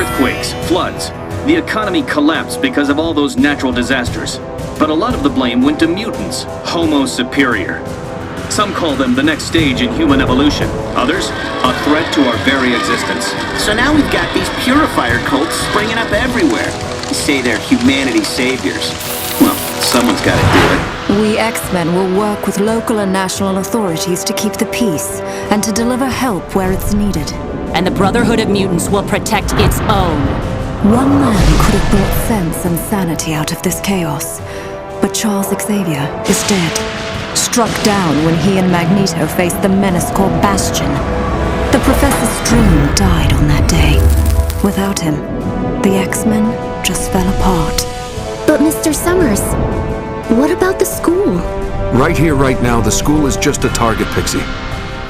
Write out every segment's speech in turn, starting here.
Earthquakes, floods. The economy collapsed because of all those natural disasters. But a lot of the blame went to mutants, Homo superior. Some call them the next stage in human evolution. Others, a threat to our very existence. So now we've got these purifier cults springing up everywhere. They say they're humanity saviors. Well, someone's got to do it. We X-Men will work with local and national authorities to keep the peace and to deliver help where it's needed. And the Brotherhood of Mutants will protect its own. One man could have brought sense and sanity out of this chaos, but Charles Xavier is dead. Struck down when he and Magneto faced the menace called Bastian. The Professor's dream died on that day. Without him, the X-Men just fell apart. But Mr. Summers, what about the school? Right here, right now, the school is just a target, Pixie.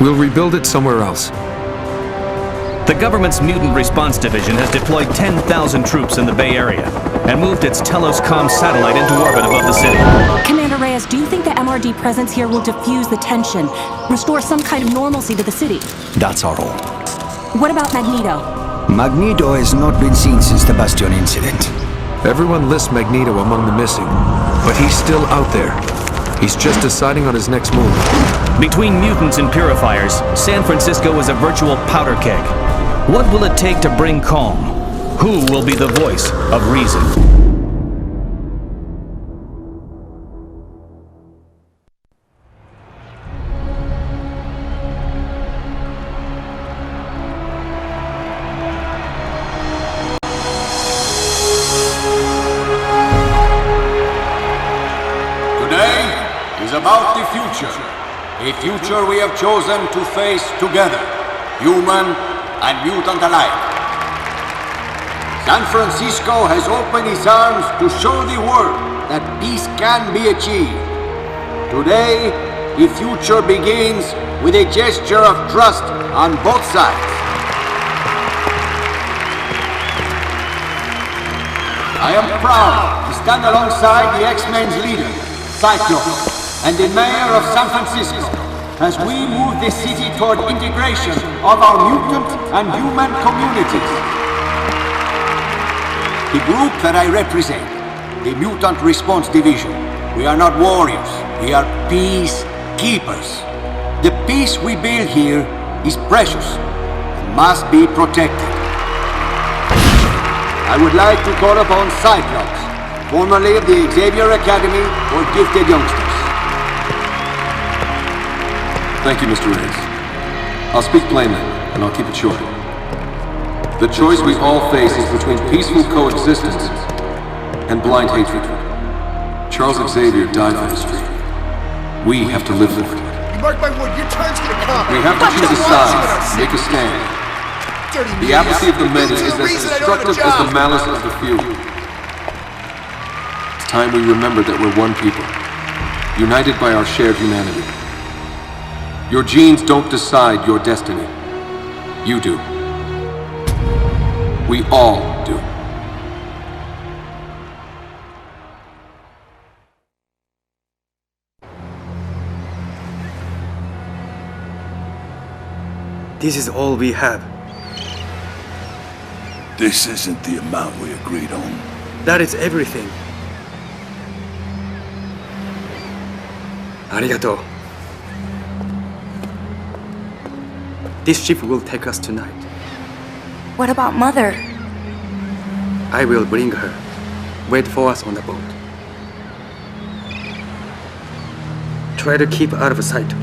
We'll rebuild it somewhere else. The government's Mutant Response Division has deployed 10,000 troops in the Bay Area and moved its Telos-Com satellite into orbit above the city. Commander Reyes, do you think the MRD presence here will diffuse the tension, restore some kind of normalcy to the city? That's our role. What about Magneto? Magneto has not been seen since the Bastian incident. Everyone lists Magneto among the missing, but he's still out there. He's just deciding on his next move. Between mutants and purifiers, San Francisco is a virtual powder keg. What will it take to bring calm? Who will be the voice of reason? Today is about the future. A future we have chosen to face together, human and mutant alike. San Francisco has opened its arms to show the world that peace can be achieved. Today, the future begins with a gesture of trust on both sides. I am proud to stand alongside the X-Men's leader, Cyclops, and the mayor of San Francisco, as we move the city toward integration of our mutant and human communities. The group that I represent, the Mutant Response Division, we are not warriors, we are peacekeepers. The peace we build here is precious and must be protected. I would like to call upon Cyclops, formerly of the Xavier Academy for Gifted Youngsters. Thank you, Mr. Reyes. I'll speak plainly, and I'll keep it short. The choice we all face is between peaceful coexistence and blind hatred. Charles Xavier died for this dream. We have to live for it. You mark my word, your time's gonna come. We have to choose a side, make a stand. The apathy of the many is as destructive as the malice of the few. It's time we remember that we're one people, united by our shared humanity. Your genes don't decide your destiny. You do. We all do. This is all we have. This isn't the amount we agreed on. That is everything. Arigato. This ship will take us tonight. What about Mother? I will bring her. Wait for us on the boat. Try to keep out of sight.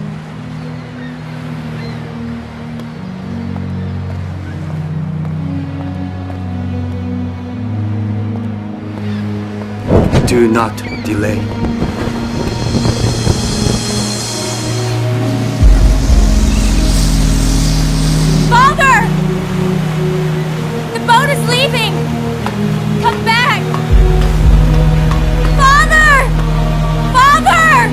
Do not delay. Father! The boat is leaving! Come back! Father! Father!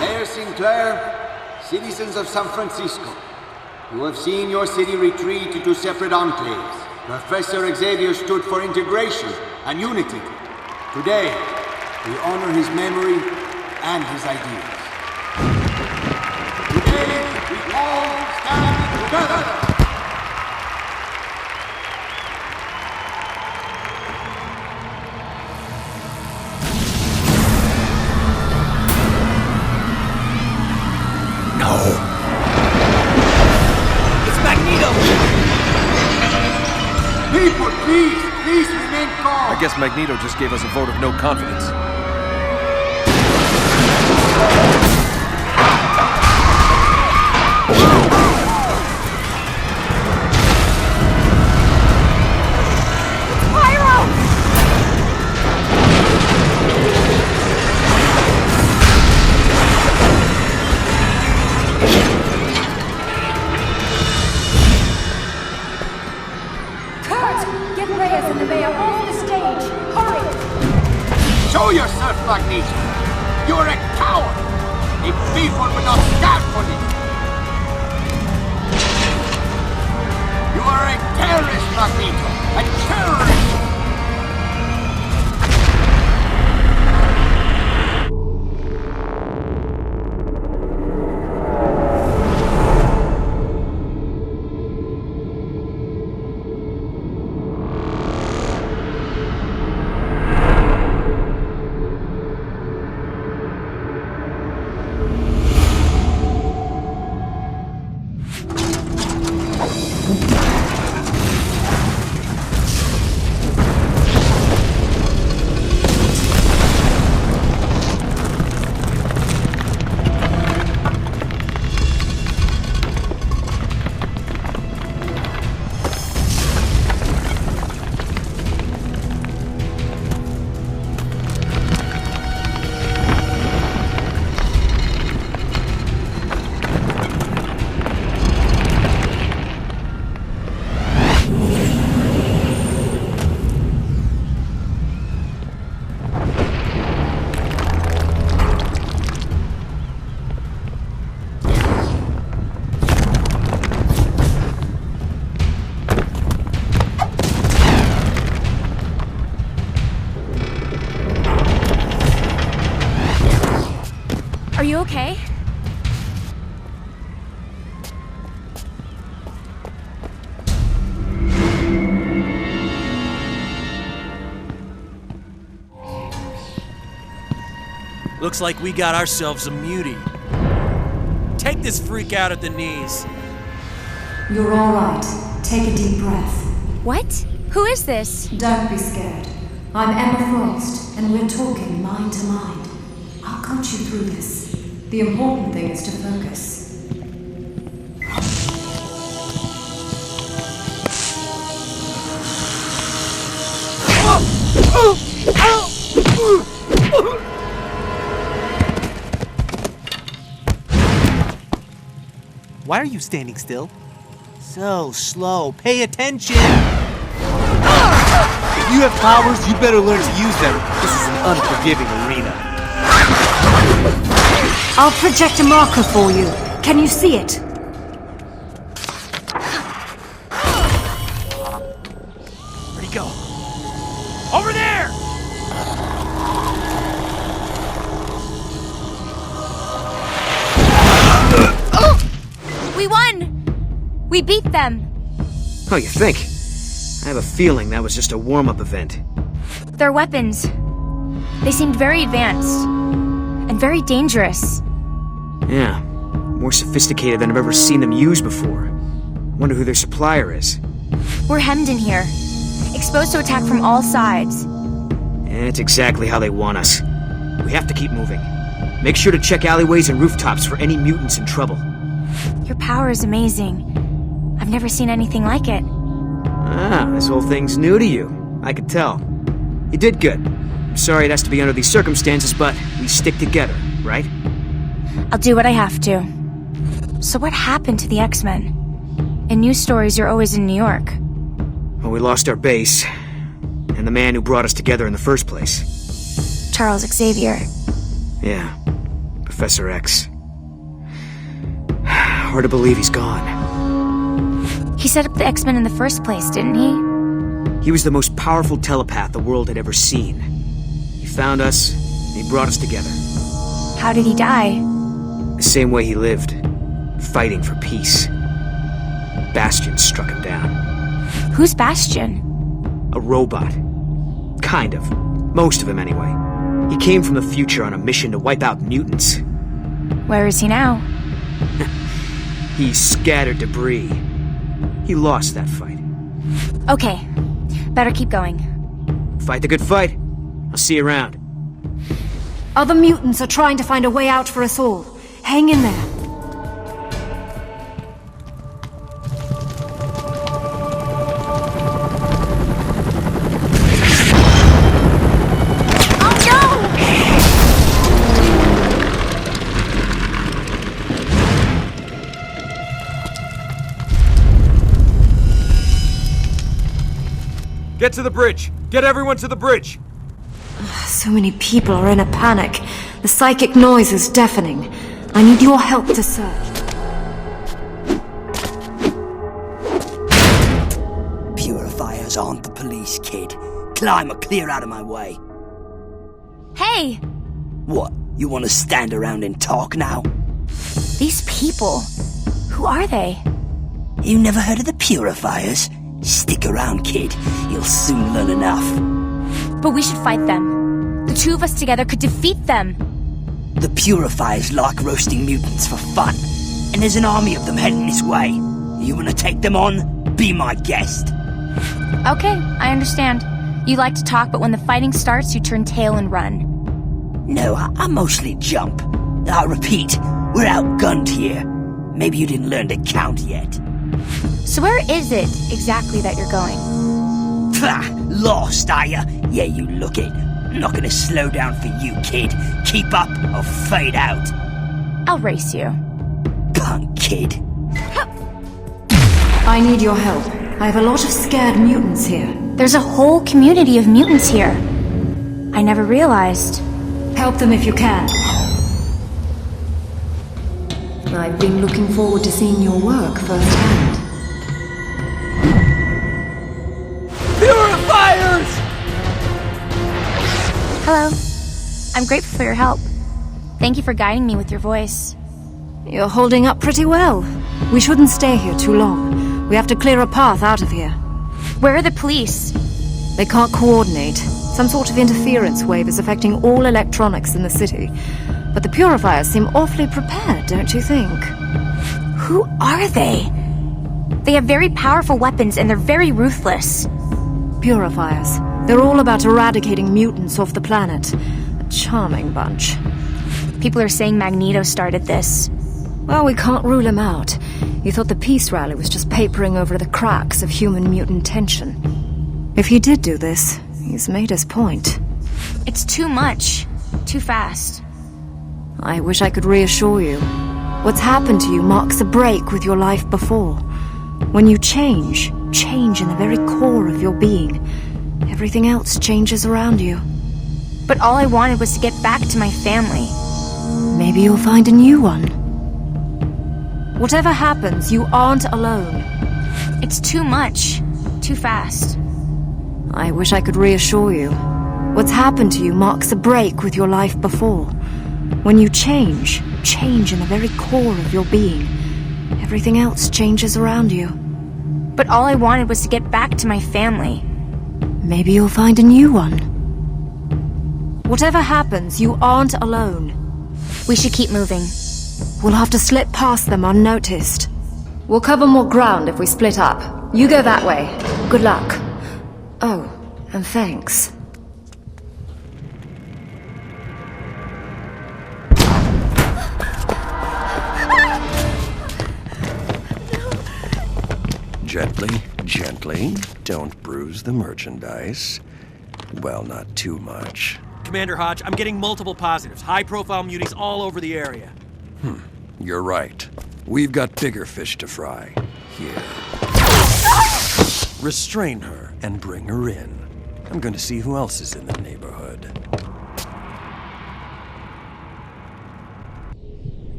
Mayor Sinclair, citizens of San Francisco, you have seen your city retreat into separate enclaves. Professor Xavier stood for integration and unity. Today, we honor his memory and his ideas. Today, we all stand together. People, please remain calm. I guess Magneto just gave us a vote of no confidence. Get Reyes and the mayor off the stage! Hurry! Show yourself, Magneto! You're a coward! The people will not stand for you! You are a terrorist, Magneto! A terrorist! Are you okay? Looks like we got ourselves a mutie. Take this freak out at the knees. You're all right. Take a deep breath. What? Who is this? Don't be scared. I'm Emma Frost, and we're talking mind to mind. I'll coach you through this. The important thing is to focus. Why are you standing still? So slow. Pay attention! If you have powers, you better learn to use them. This is an unforgiving arena. I'll project a marker for you. Can you see it? Where'd he go? Over there! We won! We beat them! Oh, you think? I have a feeling that was just a warm-up event. Their weapons. They seemed very advanced. And very dangerous. Yeah. More sophisticated than I've ever seen them used before. Wonder who their supplier is. We're hemmed in here. Exposed to attack from all sides. It's exactly how they want us. We have to keep moving. Make sure to check alleyways and rooftops for any mutants in trouble. Your power is amazing. I've never seen anything like it. Ah, this whole thing's new to you. I could tell. You did good. I'm sorry it has to be under these circumstances, but we stick together, right? I'll do what I have to. So what happened to the Xmen? In news stories, you're always in New York. Well, we lost our base, and the man who brought us together in the first place. Charles Xavier. Yeah, Professor X. Hard to believe he's gone. He set up the Xmen in the first place, didn't he? He was the most powerful telepath the world had ever seen. He found us, and he brought us together. How did he die? The same way he lived. fighting for peace. Bastian struck him down. Who's Bastian? A robot. Kind of. Most of him, anyway. He came from the future on a mission to wipe out mutants. Where is he now? He scattered debris. He lost that fight. Okay. Better keep going. Fight the good fight. I'll see you around. Other mutants are trying to find a way out for us all. Hang in there. Get to the bridge! Get everyone to the bridge! So many people are in a panic. The psychic noise is deafening. I need your help to search. Purifiers aren't the police, kid. Climb or clear out of my way. Hey! What? You want to stand around and talk now? These people. Who are they? You never heard of the Purifiers? Stick around, kid. You'll soon learn enough. But we should fight them. The two of us together could defeat them. The Purifiers like roasting mutants for fun, and there's an army of them heading this way. You want to take them on? Be my guest. Okay, I understand. You like to talk, but when the fighting starts, you turn tail and run. No, I mostly jump. I repeat, we're outgunned here. Maybe you didn't learn to count yet. So where is it exactly that you're going? Pah! Lost, are ya? Yeah, you look it. I'm not gonna slow down for you, kid. Keep up or fade out. I'll race you. Punk kid. I need your help. I have a lot of scared mutants here. There's a whole community of mutants here. I never realized. Help them if you can. I've been looking forward to seeing your work firsthand. Purifiers! Hello. I'm grateful for your help. Thank you for guiding me with your voice. You're holding up pretty well. We shouldn't stay here too long. We have to clear a path out of here. Where are the police? They can't coordinate. Some sort of interference wave is affecting all electronics in the city. But the Purifiers seem awfully prepared, don't you think? Who are they? They have very powerful weapons and they're very ruthless. Purifiers. They're all about eradicating mutants off the planet. A charming bunch. People are saying Magneto started this. Well, we can't rule him out. You thought the peace rally was just papering over the cracks of human-mutant tension. If he did do this, he's made his point. It's too much. Too fast. I wish I could reassure you. What's happened to you marks a break with your life before. When you change in the very core of your being, everything else changes around you. But all I wanted was to get back to my family. Maybe you'll find a new one. Whatever happens, you aren't alone. It's too much. Too fast. I wish I could reassure you. What's happened to you marks a break with your life before. When you change in the very core of your being, everything else changes around you. But all I wanted was to get back to my family. Maybe you'll find a new one. Whatever happens, you aren't alone. We should keep moving. We'll have to slip past them unnoticed. We'll cover more ground if we split up. You go that way. Good luck. Oh, and thanks. Gently, gently. Don't bruise the merchandise. Well, not too much. Commander Hodge, I'm getting multiple positives. High-profile muties all over the area. You're right. We've got bigger fish to fry. Here. Restrain her and bring her in. I'm going to see who else is in the neighborhood.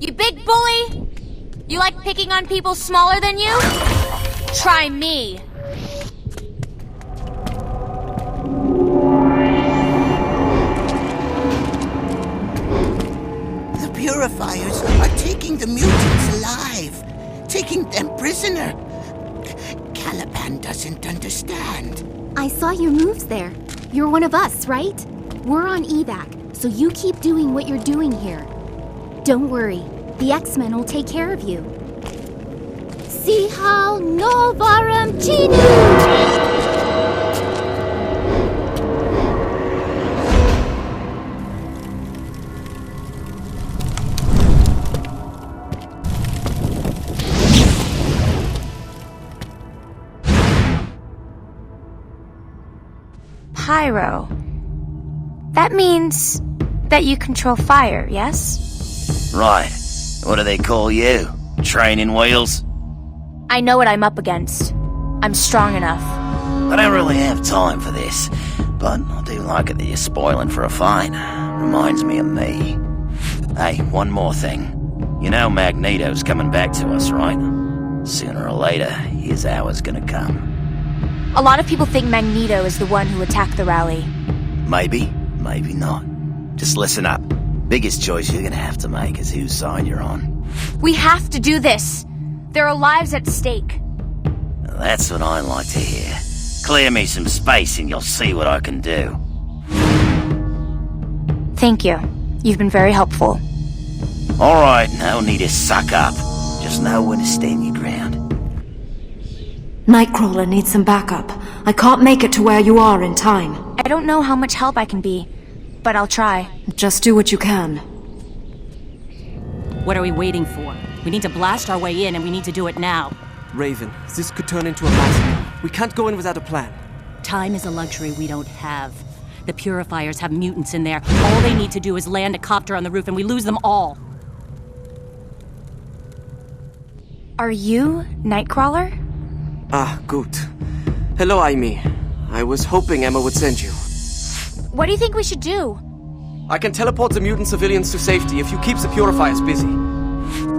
You big bully! You like picking on people smaller than you? Try me! The purifiers are taking the mutants alive, taking them prisoner. Caliban doesn't understand. I saw your moves there. You're one of us, right? We're on evac, so you keep doing what you're doing here. Don't worry, the Xmen will take care of you. See how Novarum Genu! Pyro. That means that you control fire, yes? Right. What do they call you? Training wheels? I know what I'm up against. I'm strong enough. I don't really have time for this, but I do like it that you're spoiling for a fight. Reminds me of me. Hey, one more thing. You know Magneto's coming back to us, right? Sooner or later, his hour's gonna come. A lot of people think Magneto is the one who attacked the rally. Maybe, maybe not. Just listen up. Biggest choice you're gonna have to make is whose side you're on. We have to do this. There are lives at stake. That's what I like to hear. Clear me some space and you'll see what I can do. Thank you. You've been very helpful. Alright, no need to suck up. Just know when to stand your ground. Nightcrawler needs some backup. I can't make it to where you are in time. I don't know how much help I can be, but I'll try. Just do what you can. What are we waiting for? We need to blast our way in, and we need to do it now. Raven, this could turn into a massacre. We can't go in without a plan. Time is a luxury we don't have. The purifiers have mutants in there. All they need to do is land a copter on the roof, and we lose them all. Are you Nightcrawler? Ah, good. Hello, Aimi. I was hoping Emma would send you. What do you think we should do? I can teleport the mutant civilians to safety if you keep the purifiers busy.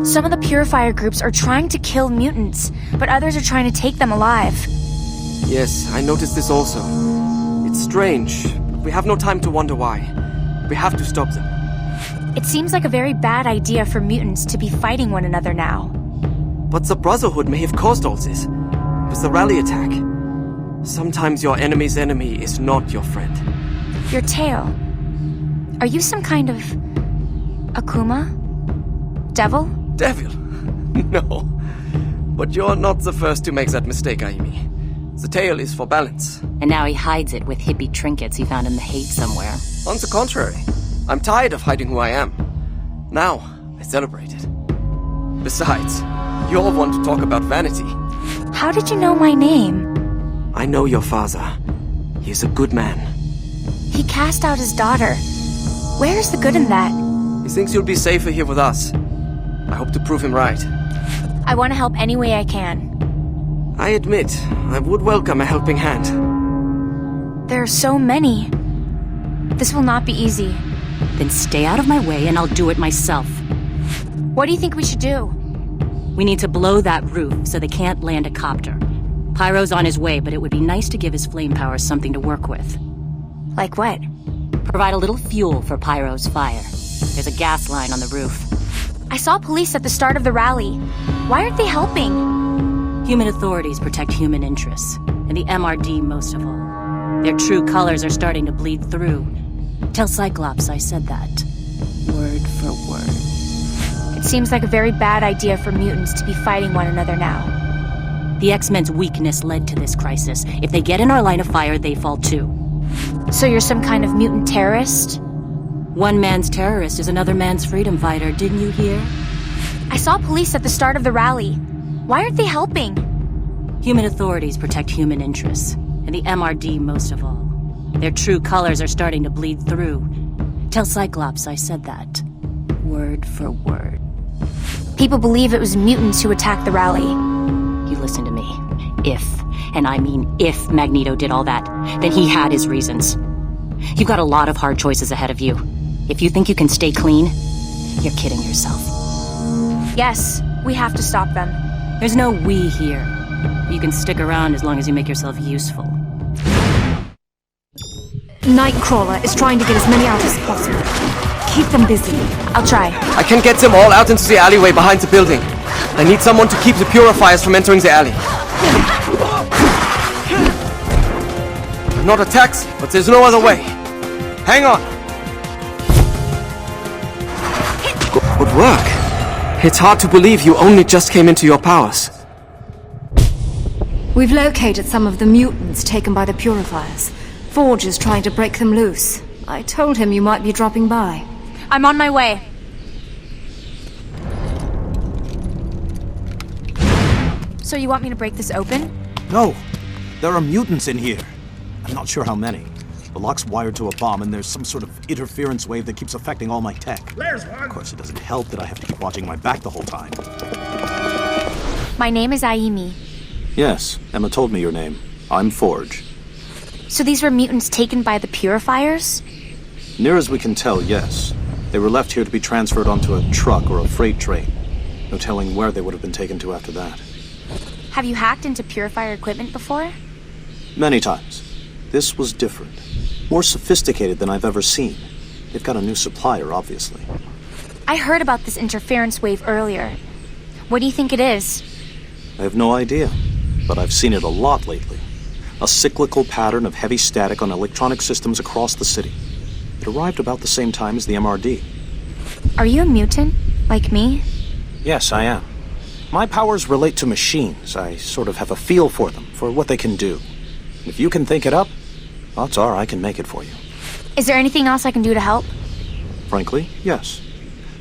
Some of the purifier groups are trying to kill mutants, but others are trying to take them alive. Yes, I noticed this also. It's strange, but we have no time to wonder why. We have to stop them. It seems like a very bad idea for mutants to be fighting one another now. But the Brotherhood may have caused all this. With the rally attack. Sometimes your enemy's enemy is not your friend. Your tail. Are you some kind of... Akuma? Devil? Devil? No. But you're not the first to make that mistake, Aimi. The tail is for balance. And now he hides it with hippie trinkets he found in the hate somewhere. On the contrary, I'm tired of hiding who I am. Now, I celebrate it. Besides, you're one to talk about vanity. How did you know my name? I know your father. He's a good man. He cast out his daughter. Where is the good in that? He thinks you'll be safer here with us. I hope to prove him right. I want to help any way I can. I admit, I would welcome a helping hand. There are so many. This will not be easy. Then stay out of my way and I'll do it myself. What do you think we should do? We need to blow that roof so they can't land a copter. Pyro's on his way, but it would be nice to give his flame powers something to work with. Like what? Provide a little fuel for Pyro's fire. There's a gas line on the roof. I saw police at the start of the rally. Why aren't they helping? Human authorities protect human interests, and the MRD most of all. Their true colors are starting to bleed through. Tell Cyclops I said that. Word for word. It seems like a very bad idea for mutants to be fighting one another now. The X-Men's weakness led to this crisis. If they get in our line of fire, they fall too. So you're some kind of mutant terrorist? One man's terrorist is another man's freedom fighter, didn't you hear? I saw police at the start of the rally. Why aren't they helping? Human authorities protect human interests, and the MRD most of all. Their true colors are starting to bleed through. Tell Cyclops I said that. Word for word. People believe it was mutants who attacked the rally. You listen to me. If, and I mean if, Magneto did all that, then he had his reasons. You've got a lot of hard choices ahead of you. If you think you can stay clean, you're kidding yourself. Yes, we have to stop them. There's no we here. You can stick around as long as you make yourself useful. Nightcrawler is trying to get as many out as possible. Keep them busy. I'll try. I can get them all out into the alleyway behind the building. I need someone to keep the purifiers from entering the alley. I'm not attacked, but there's no other way. Hang on. Good work. It's hard to believe you only just came into your powers. We've located some of the mutants taken by the purifiers. Forge is trying to break them loose. I told him you might be dropping by. I'm on my way. So you want me to break this open? No. There are mutants in here. I'm not sure how many. The lock's wired to a bomb, and there's some sort of interference wave that keeps affecting all my tech. Of course, it doesn't help that I have to keep watching my back the whole time. My name is Aimi. Yes, Emma told me your name. I'm Forge. So these were mutants taken by the purifiers? Near as we can tell, yes. They were left here to be transferred onto a truck or a freight train. No telling where they would have been taken to after that. Have you hacked into purifier equipment before? Many times. This was different. More sophisticated than I've ever seen. They've got a new supplier, obviously. I heard about this interference wave earlier. What do you think it is? I have no idea, but I've seen it a lot lately. A cyclical pattern of heavy static on electronic systems across the city. It arrived about the same time as the MRD. Are you a mutant? Like me? Yes, I am. My powers relate to machines. I sort of have a feel for them, for what they can do. If you can think it up, odds are I can make it for you. Is there anything else I can do to help? Frankly, yes.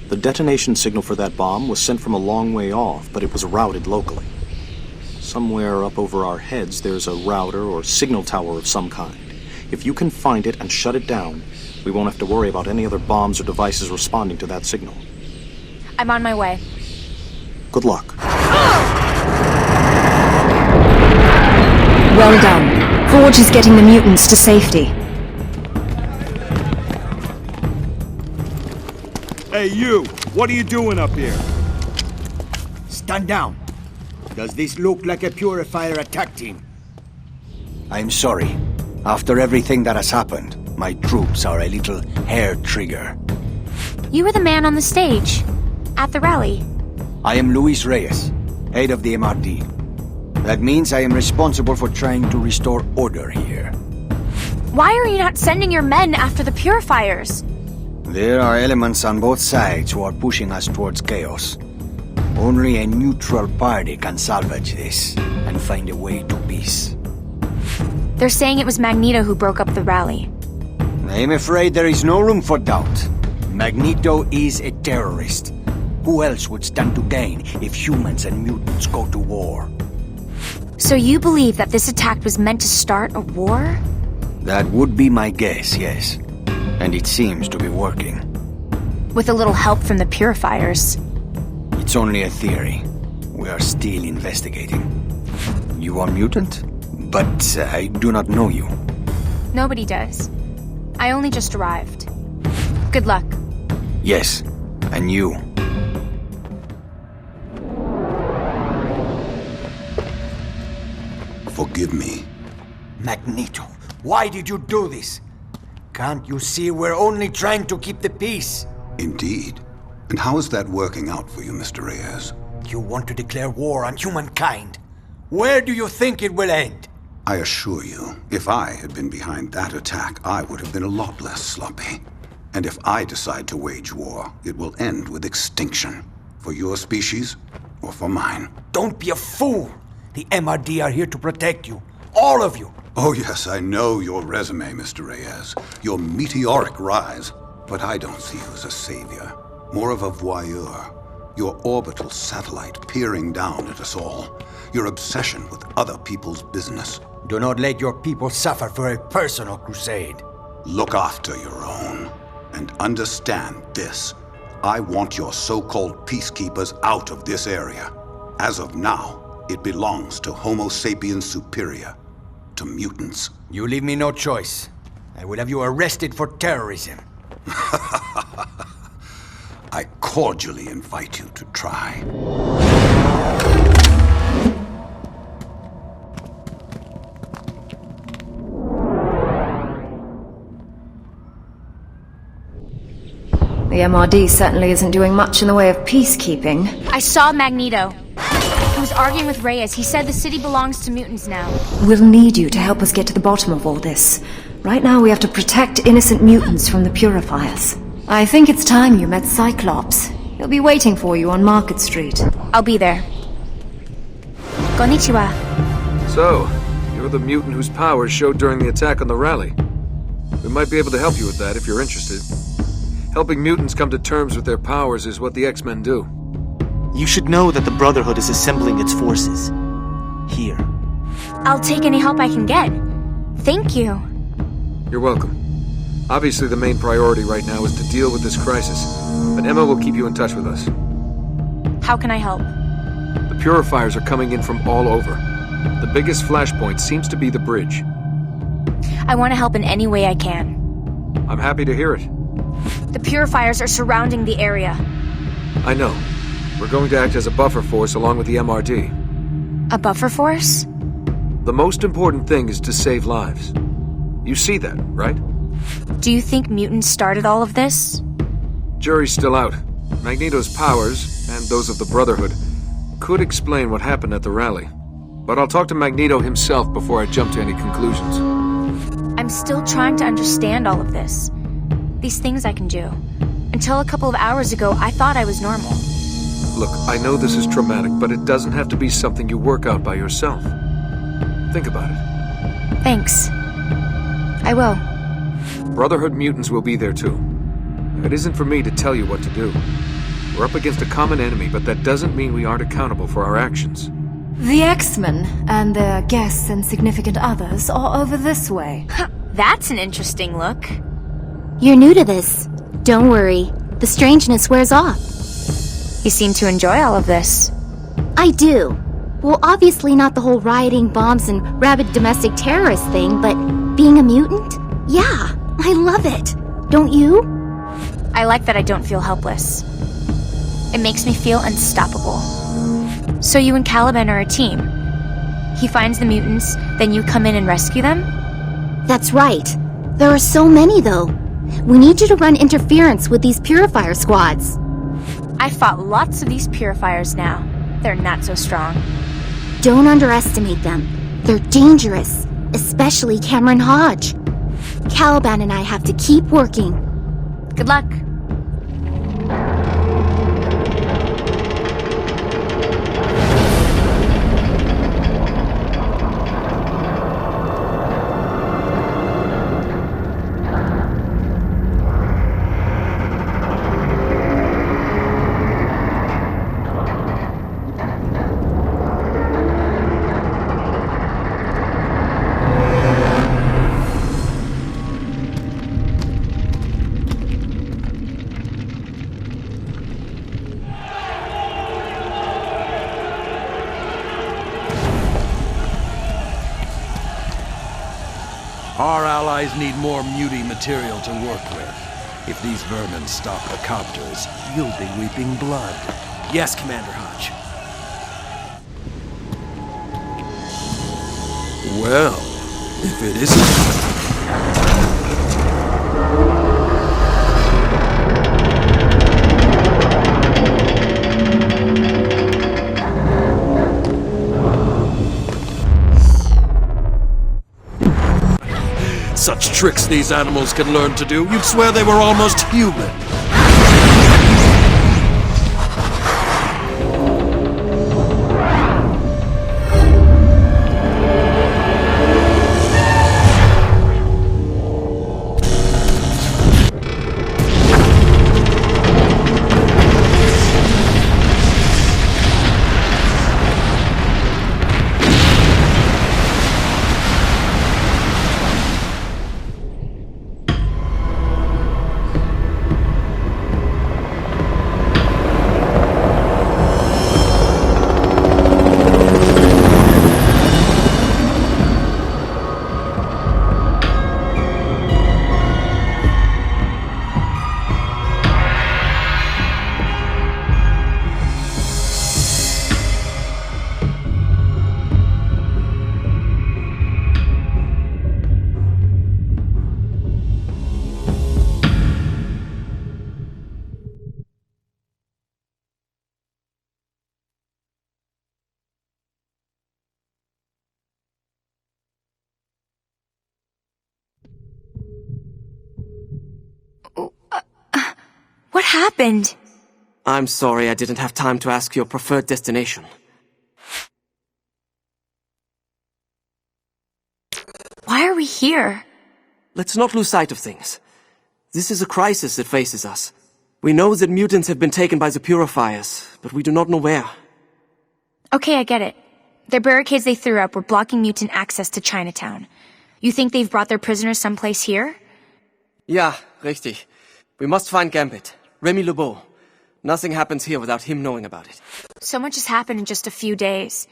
The detonation signal for that bomb was sent from a long way off, but it was routed locally. Somewhere up over our heads, there's a router or signal tower of some kind. If you can find it and shut it down, we won't have to worry about any other bombs or devices responding to that signal. I'm on my way. Good luck. Well done. Forge is getting the mutants to safety. Hey, you! What are you doing up here? Stand down. Does this look like a purifier attack team? I'm sorry. After everything that has happened, my troops are a little hair-trigger. You were the man on the stage. At the rally. I am Luis Reyes, head of the MRD. That means I am responsible for trying to restore order here. Why are you not sending your men after the purifiers? There are elements on both sides who are pushing us towards chaos. Only a neutral party can salvage this and find a way to peace. They're saying it was Magneto who broke up the rally. I am afraid there is no room for doubt. Magneto is a terrorist. Who else would stand to gain if humans and mutants go to war? So you believe that this attack was meant to start a war? That would be my guess, yes. And it seems to be working. With a little help from the purifiers. It's only a theory. We are still investigating. You are mutant? But I do not know you. Nobody does. I only just arrived. Good luck. Yes, and you. Forgive me. Magneto, why did you do this? Can't you see we're only trying to keep the peace? Indeed. And how is that working out for you, Mr. Reyes? You want to declare war on humankind. Where do you think it will end? I assure you, if I had been behind that attack, I would have been a lot less sloppy. And if I decide to wage war, it will end with extinction. For your species, or for mine. Don't be a fool! The MRD are here to protect you. All of you! Oh yes, I know your resume, Mr. Reyes. Your meteoric rise. But I don't see you as a savior. More of a voyeur. Your orbital satellite peering down at us all. Your obsession with other people's business. Do not let your people suffer for a personal crusade. Look after your own. And understand this. I want your so-called peacekeepers out of this area. As of now, it belongs to Homo sapiens superior. To mutants. You leave me no choice. I will have you arrested for terrorism. I cordially invite you to try. The MRD certainly isn't doing much in the way of peacekeeping. I saw Magneto. He was arguing with Reyes. He said the city belongs to mutants now. We'll need you to help us get to the bottom of all this. Right now we have to protect innocent mutants from the purifiers. I think it's time you met Cyclops. He'll be waiting for you on Market Street. I'll be there. Konnichiwa. So, you're the mutant whose powers showed during the attack on the rally. We might be able to help you with that if you're interested. Helping mutants come to terms with their powers is what the X-Men do. You should know that the Brotherhood is assembling its forces. Here. I'll take any help I can get. Thank you. You're welcome. Obviously the main priority right now is to deal with this crisis, but Emma will keep you in touch with us. How can I help? The purifiers are coming in from all over. The biggest flashpoint seems to be the bridge. I want to help in any way I can. I'm happy to hear it. The purifiers are surrounding the area. I know. We're going to act as a buffer force along with the MRD. A buffer force? The most important thing is to save lives. You see that, right? Do you think mutants started all of this? Jury's still out. Magneto's powers, and those of the Brotherhood, could explain what happened at the rally. But I'll talk to Magneto himself before I jump to any conclusions. I'm still trying to understand all of this. These things I can do. Until a couple of hours ago, I thought I was normal. Look, I know this is traumatic, but it doesn't have to be something you work out by yourself. Think about it. Thanks. I will. Brotherhood mutants will be there too. It isn't for me to tell you what to do. We're up against a common enemy, but that doesn't mean we aren't accountable for our actions. The X-Men and their guests and significant others are over this way. That's an interesting look. You're new to this. Don't worry. The strangeness wears off. You seem to enjoy all of this. I do. Well, obviously not the whole rioting, bombs, and rabid domestic terrorist thing, but being a mutant? Yeah, I love it. Don't you? I like that I don't feel helpless. It makes me feel unstoppable. So you and Caliban are a team. He finds the mutants, then you come in and rescue them? That's right. There are so many, though. We need you to run interference with these purifier squads. I fought lots of these purifiers now. They're not so strong. Don't underestimate them. They're dangerous, especially Cameron Hodge. Caliban and I have to keep working. Good luck. Our allies need more muty material to work with. If these vermin stop the copters, you'll be weeping blood. Yes, Commander Hodge. Well, if it isn't... Such tricks these animals can learn to do, you'd swear they were almost human. What happened? I'm sorry I didn't have time to ask your preferred destination. Why are we here? Let's not lose sight of things. This is a crisis that faces us. We know that mutants have been taken by the purifiers, but we do not know where. Okay, I get it. The barricades they threw up were blocking mutant access to Chinatown. You think they've brought their prisoners someplace here? Ja, richtig. We must find Gambit. Remy LeBeau. Nothing happens here without him knowing about it. So much has happened in just a few days.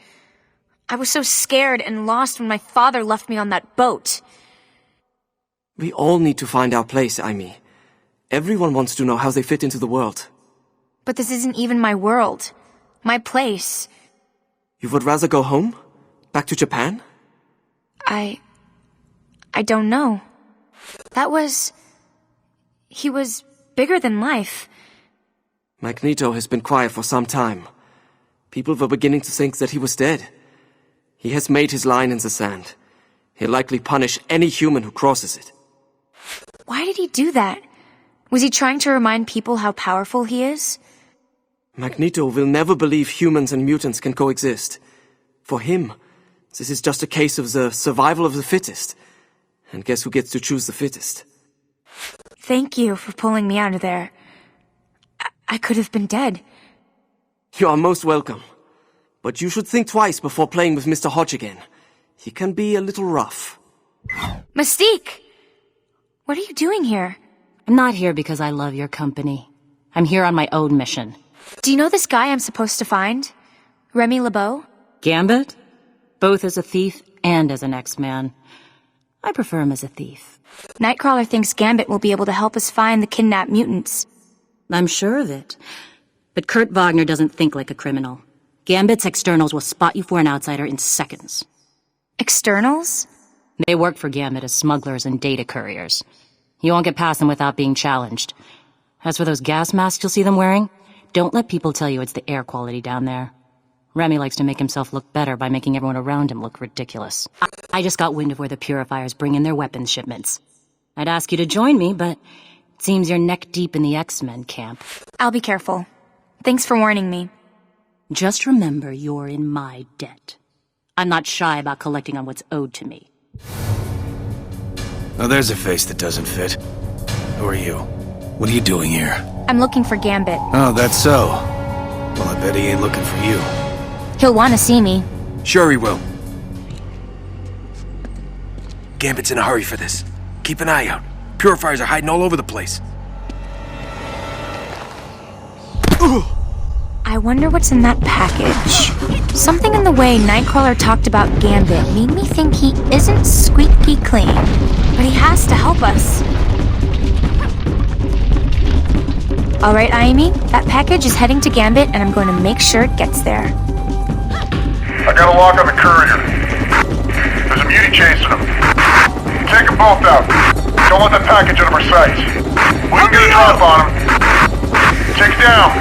I was so scared and lost when my father left me on that boat. We all need to find our place, Aimi. Everyone wants to know how they fit into the world. But this isn't even my world. My place. You would rather go home? Back to Japan? I don't know. He was bigger than life. Magneto has been quiet for some time. People were beginning to think that he was dead. He has made his line in the sand. He'll likely punish any human who crosses it. Why did he do that? Was he trying to remind people how powerful he is? Magneto will never believe humans and mutants can coexist. For him, this is just a case of the survival of the fittest. And guess who gets to choose the fittest? Thank you for pulling me out of there. I could have been dead. You are most welcome. But you should think twice before playing with Mr. Hodge again. He can be a little rough. Mystique! What are you doing here? I'm not here because I love your company. I'm here on my own mission. Do you know this guy I'm supposed to find? Remy LeBeau? Gambit? Both as a thief and as an X-Man. I prefer him as a thief. Nightcrawler thinks Gambit will be able to help us find the kidnapped mutants. I'm sure of it. But Kurt Wagner doesn't think like a criminal. Gambit's externals will spot you for an outsider in seconds. Externals? They work for Gambit as smugglers and data couriers. You won't get past them without being challenged. As for those gas masks you'll see them wearing, don't let people tell you it's the air quality down there. Remy likes to make himself look better by making everyone around him look ridiculous. I just got wind of where the purifiers bring in their weapons shipments. I'd ask you to join me, but it seems you're neck deep in the Xmen camp. I'll be careful. Thanks for warning me. Just remember you're in my debt. I'm not shy about collecting on what's owed to me. Oh, there's a face that doesn't fit. Who are you? What are you doing here? I'm looking for Gambit. Oh, that's so. Well, I bet he ain't looking for you. He'll want to see me. Sure he will. Gambit's in a hurry for this. Keep an eye out. Purifiers are hiding all over the place. I wonder what's in that package. Something in the way Nightcrawler talked about Gambit made me think he isn't squeaky clean. But he has to help us. Alright, Aimi, that package is heading to Gambit and I'm going to make sure it gets there. I got a lock on the courier. There's a mutie chasing him. Take them both out. Don't let that package out of our sights. We can get a drop on him. Take down.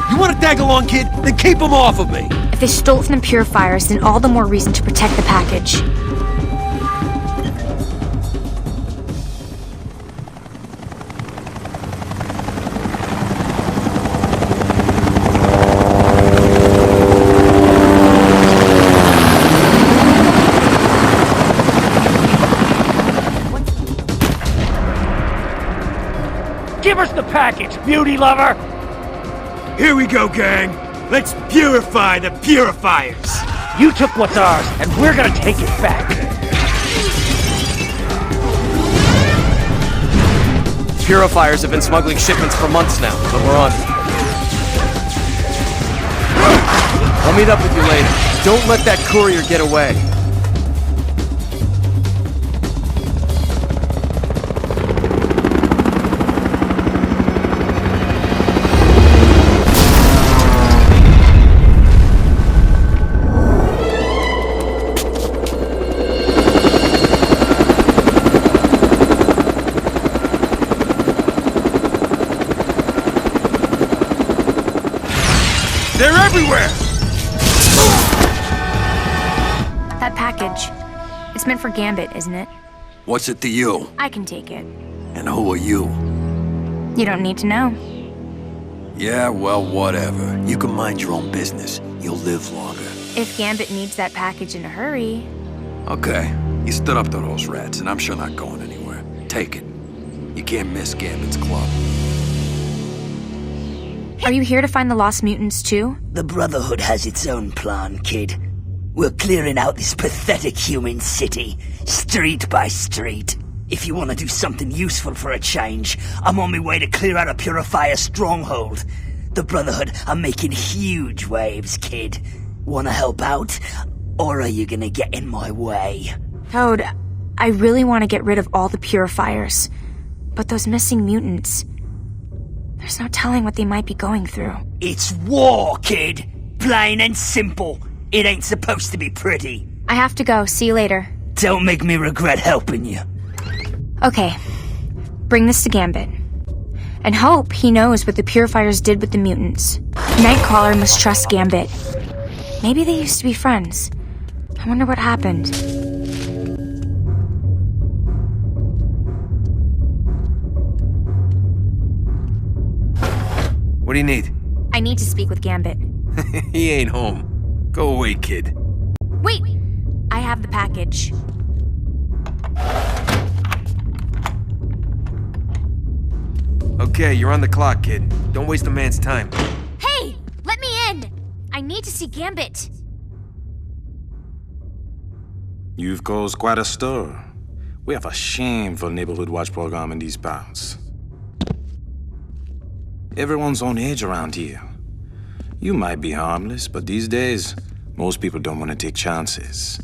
You want to tag along, kid? Then keep them off of me! If they stole it from the purifiers, then all the more reason to protect the package. Give us the package, beauty lover! Here we go, gang. Let's purify the purifiers. You took what's ours, and we're gonna take it back. Purifiers have been smuggling shipments for months now, but we're on. I'll meet up with you later. Don't let that courier get away. They're everywhere! That package. It's meant for Gambit, isn't it? What's it to you? I can take it. And who are you? You don't need to know. Yeah, well, whatever. You can mind your own business. You'll live longer. If Gambit needs that package in a hurry... Okay. You stood up to those rats, and I'm sure not going anywhere. Take it. You can't miss Gambit's club. Are you here to find the lost mutants, too? The Brotherhood has its own plan, kid. We're clearing out this pathetic human city, street by street. If you want to do something useful for a change, I'm on my way to clear out a purifier stronghold. The Brotherhood are making huge waves, kid. Want to help out? Or are you gonna get in my way? Toad, I really want to get rid of all the purifiers. But those missing mutants... There's no telling what they might be going through. It's war, kid! Plain and simple. It ain't supposed to be pretty. I have to go. See you later. Don't make me regret helping you. Okay. Bring this to Gambit. And hope he knows what the purifiers did with the mutants. Nightcrawler must trust Gambit. Maybe they used to be friends. I wonder what happened. What do you need? I need to speak with Gambit. He ain't home. Go away, kid. Wait! I have the package. Okay, you're on the clock, kid. Don't waste a man's time. Hey! Let me in! I need to see Gambit. You've caused quite a stir. We have a shameful neighborhood watch program in these parts. Everyone's on edge around here. You might be harmless, but these days, most people don't want to take chances.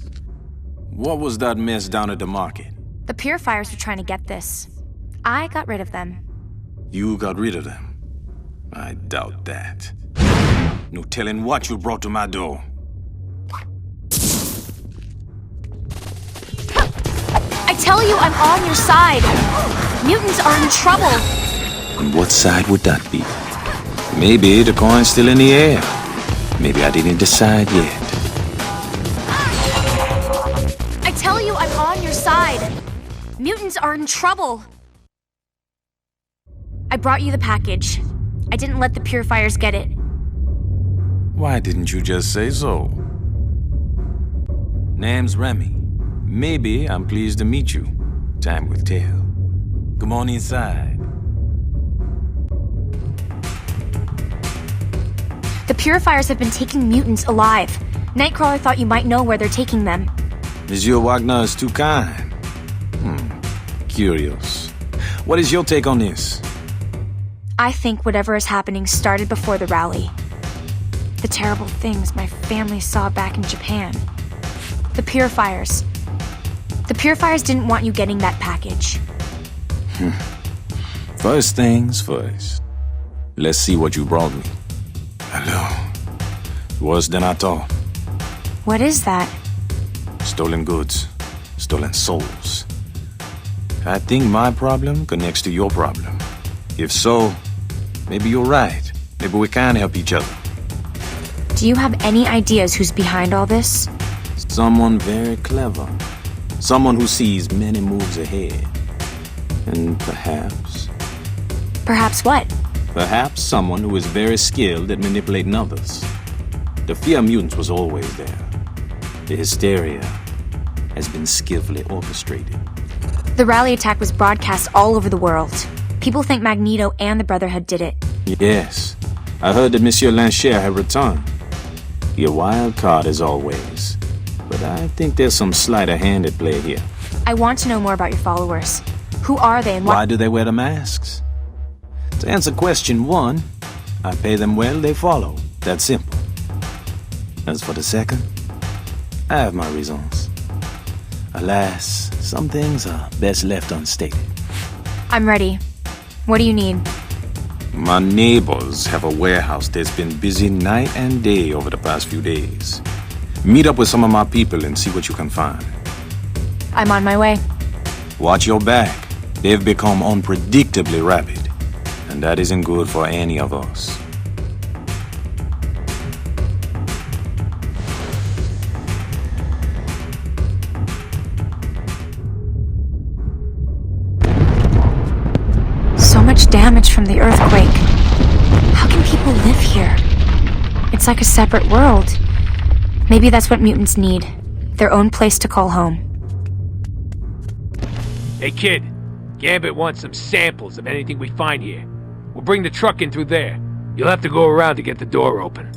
What was that mess down at the market? The purifiers were trying to get this. I got rid of them. You got rid of them? I doubt that. No telling what you brought to my door. I tell you, I'm on your side. Mutants are in trouble. On what side would that be? Maybe the coin's still in the air. Maybe I didn't decide yet. I tell you, I'm on your side. Mutants are in trouble. I brought you the package. I didn't let the purifiers get it. Why didn't you just say so? Name's Remy. Maybe I'm pleased to meet you. Time will tell. Come on inside. The purifiers have been taking mutants alive. Nightcrawler thought you might know where they're taking them. Monsieur Wagner is too kind. Curious. What is your take on this? I think whatever is happening started before the rally. The terrible things my family saw back in Japan. The purifiers. The purifiers didn't want you getting that package. First things first. Let's see what you brought me. Hello. Worse than I thought. What is that? Stolen goods. Stolen souls. I think my problem connects to your problem. If so, maybe you're right. Maybe we can help each other. Do you have any ideas who's behind all this? Someone very clever. Someone who sees many moves ahead. And perhaps... Perhaps what? Perhaps someone who is very skilled at manipulating others. The fear of mutants was always there. The hysteria has been skillfully orchestrated. The rally attack was broadcast all over the world. People think Magneto and the Brotherhood did it. Yes. I heard that Monsieur Lancher had returned. He a wild card as always. But I think there's some sleight of hand at play here. I want to know more about your followers. Who are they and why do they wear the masks? To answer question one, I pay them well, they follow. That's simple. As for the second, I have my reasons. Alas, some things are best left unstated. I'm ready. What do you need? My neighbors have a warehouse that's been busy night and day over the past few days. Meet up with some of my people and see what you can find. I'm on my way. Watch your back. They've become unpredictably rapid, and that isn't good for any of us. damage from the earthquake. How can people live here? It's like a separate world. Maybe that's what mutants need. Their own place to call home. Hey kid, Gambit wants some samples of anything we find here. We'll bring the truck in through there. You'll have to go around to get the door open.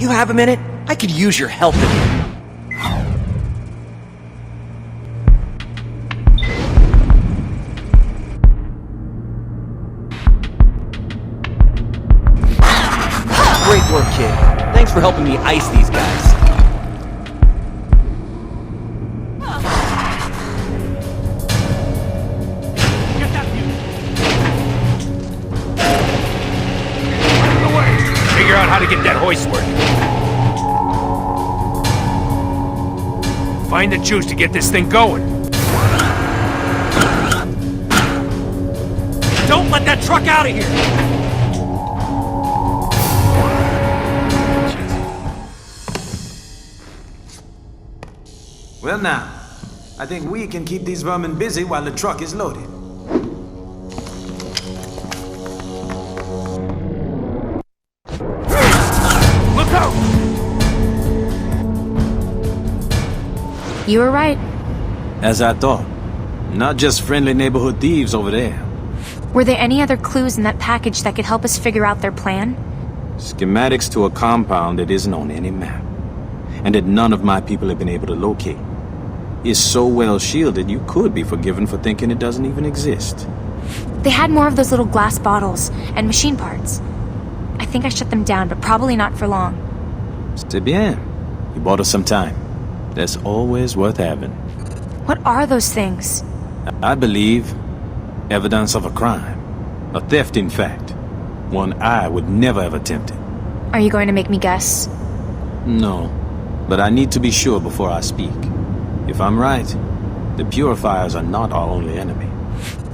You have a minute? I could use your help in here. Great work, kid. Thanks for helping me ice these guys. Get that mutant! Out of the way! Figure out how to get that hoist working. Find the juice to get this thing going. Don't let that truck out of here! Well now, I think we can keep these vermin busy while the truck is loaded. Look out! You were right. As I thought. Not just friendly neighborhood thieves over there. Were there any other clues in that package that could help us figure out their plan? Schematics to a compound that isn't on any map. And that none of my people have been able to locate. It's so well shielded you could be forgiven for thinking it doesn't even exist. They had more of those little glass bottles and machine parts. I think I shut them down, but probably not for long. C'est bien. You bought us some time. That's always worth having. What are those things? I believe evidence of a crime. A theft, in fact. One I would never have attempted. Are you going to make me guess? No, but I need to be sure before I speak. If I'm right, the purifiers are not our only enemy.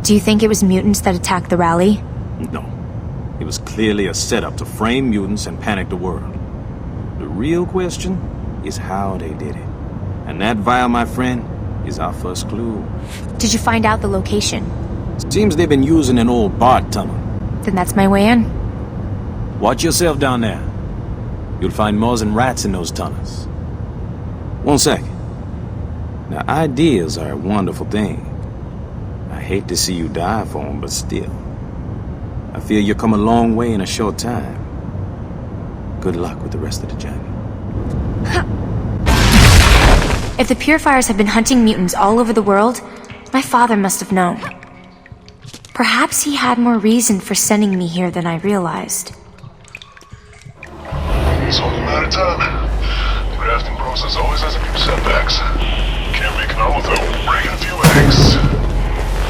Do you think it was mutants that attacked the rally? No. It was clearly a setup to frame mutants and panic the world. The real question is how they did it. And that vial, my friend, is our first clue. Did you find out the location? Seems they've been using an old BART tunnel. Then that's my way in. Watch yourself down there. You'll find moths and rats in those tunnels. 1 second. Now, ideas are a wonderful thing. I hate to see you die for them, but still. I feel you've come a long way in a short time. Good luck with the rest of the journey. If the purifiers have been hunting mutants all over the world, my father must have known. Perhaps he had more reason for sending me here than I realized. It's only a matter of time. The grafting process always has a few setbacks. Can't make it all without breaking a few eggs.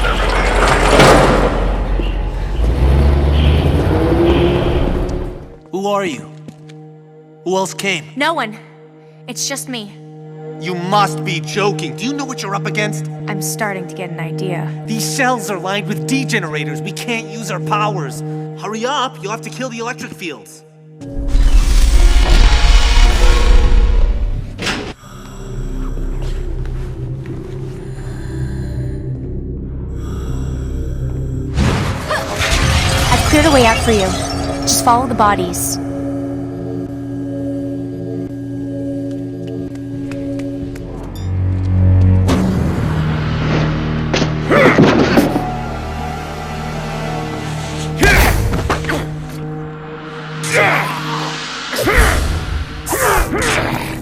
Every day. Who are you? Who else came? No one. It's just me. You must be joking. Do you know what you're up against? I'm starting to get an idea. These cells are lined with degenerators. We can't use our powers. Hurry up. You'll have to kill the electric fields. I've cleared a way out for you. Just follow the bodies.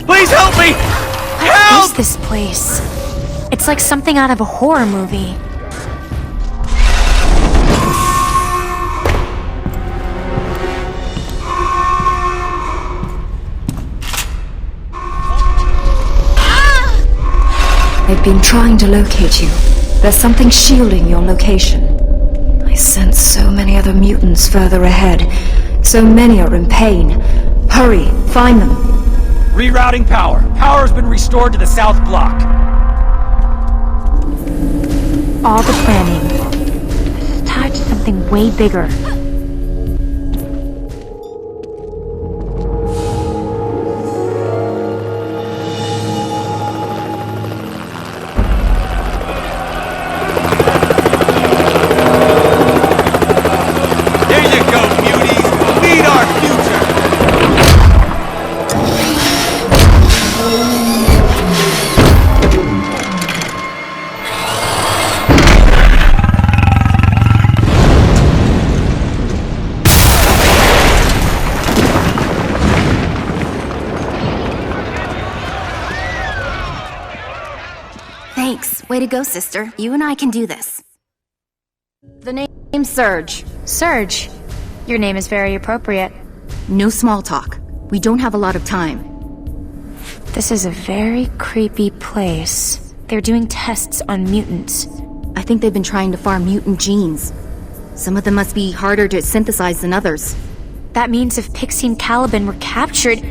Please help me! What is this place? It's like something out of a horror movie. I've been trying to locate you. There's something shielding your location. I sense so many other mutants further ahead. So many are in pain. Hurry, find them. Rerouting power. Power has been restored to the south block. All the planning. This is tied to something way bigger. Way to go, sister. You and I can do this. The name's Surge. Surge? Your name is very appropriate. No small talk. We don't have a lot of time. This is a very creepy place. They're doing tests on mutants. I think they've been trying to farm mutant genes. Some of them must be harder to synthesize than others. That means if Pixie and Caliban were captured...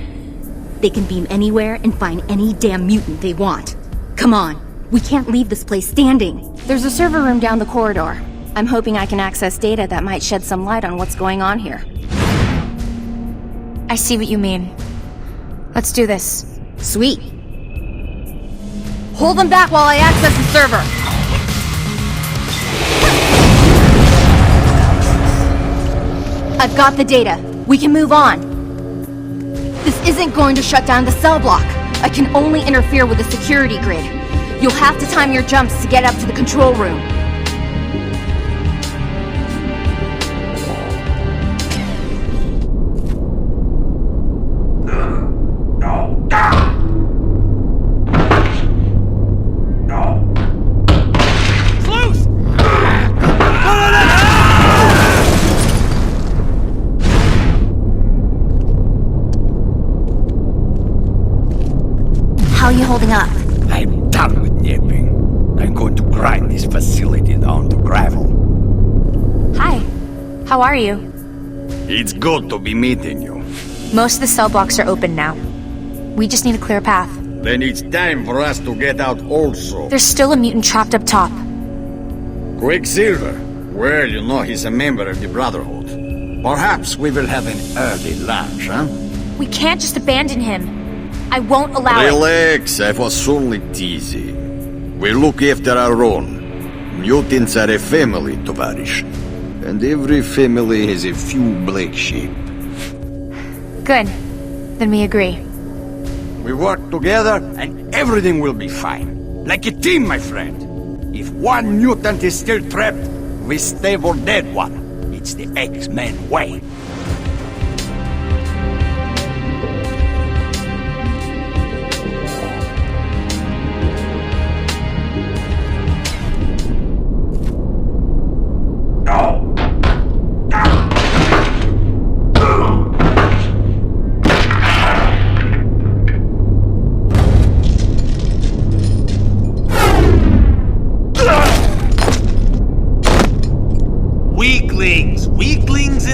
They can beam anywhere and find any damn mutant they want. Come on, we can't leave this place standing. There's a server room down the corridor. I'm hoping I can access data that might shed some light on what's going on here. I see what you mean. Let's do this. Sweet. Hold them back while I access the server. I've got the data. We can move on. This isn't going to shut down the cell block. I can only interfere with the security grid. You'll have to time your jumps to get up to the control room. How are you holding up? I'm done with nipping. I'm going to grind this facility down to gravel. Hi. How are you? It's good to be meeting you. Most of the cell blocks are open now. We just need a clear path. Then it's time for us to get out also. There's still a mutant trapped up top. Quicksilver. Well, you know he's a member of the Brotherhood. Perhaps we will have an early lunch, huh? We can't just abandon him. I won't allow it. Relax, I was only teasing. We look after our own. Mutants are a family, Tovarish. And every family has a few black sheep. Good. Then we agree. We work together and everything will be fine. Like a team, my friend. If one mutant is still trapped, we stay for that one. It's the Xmen way.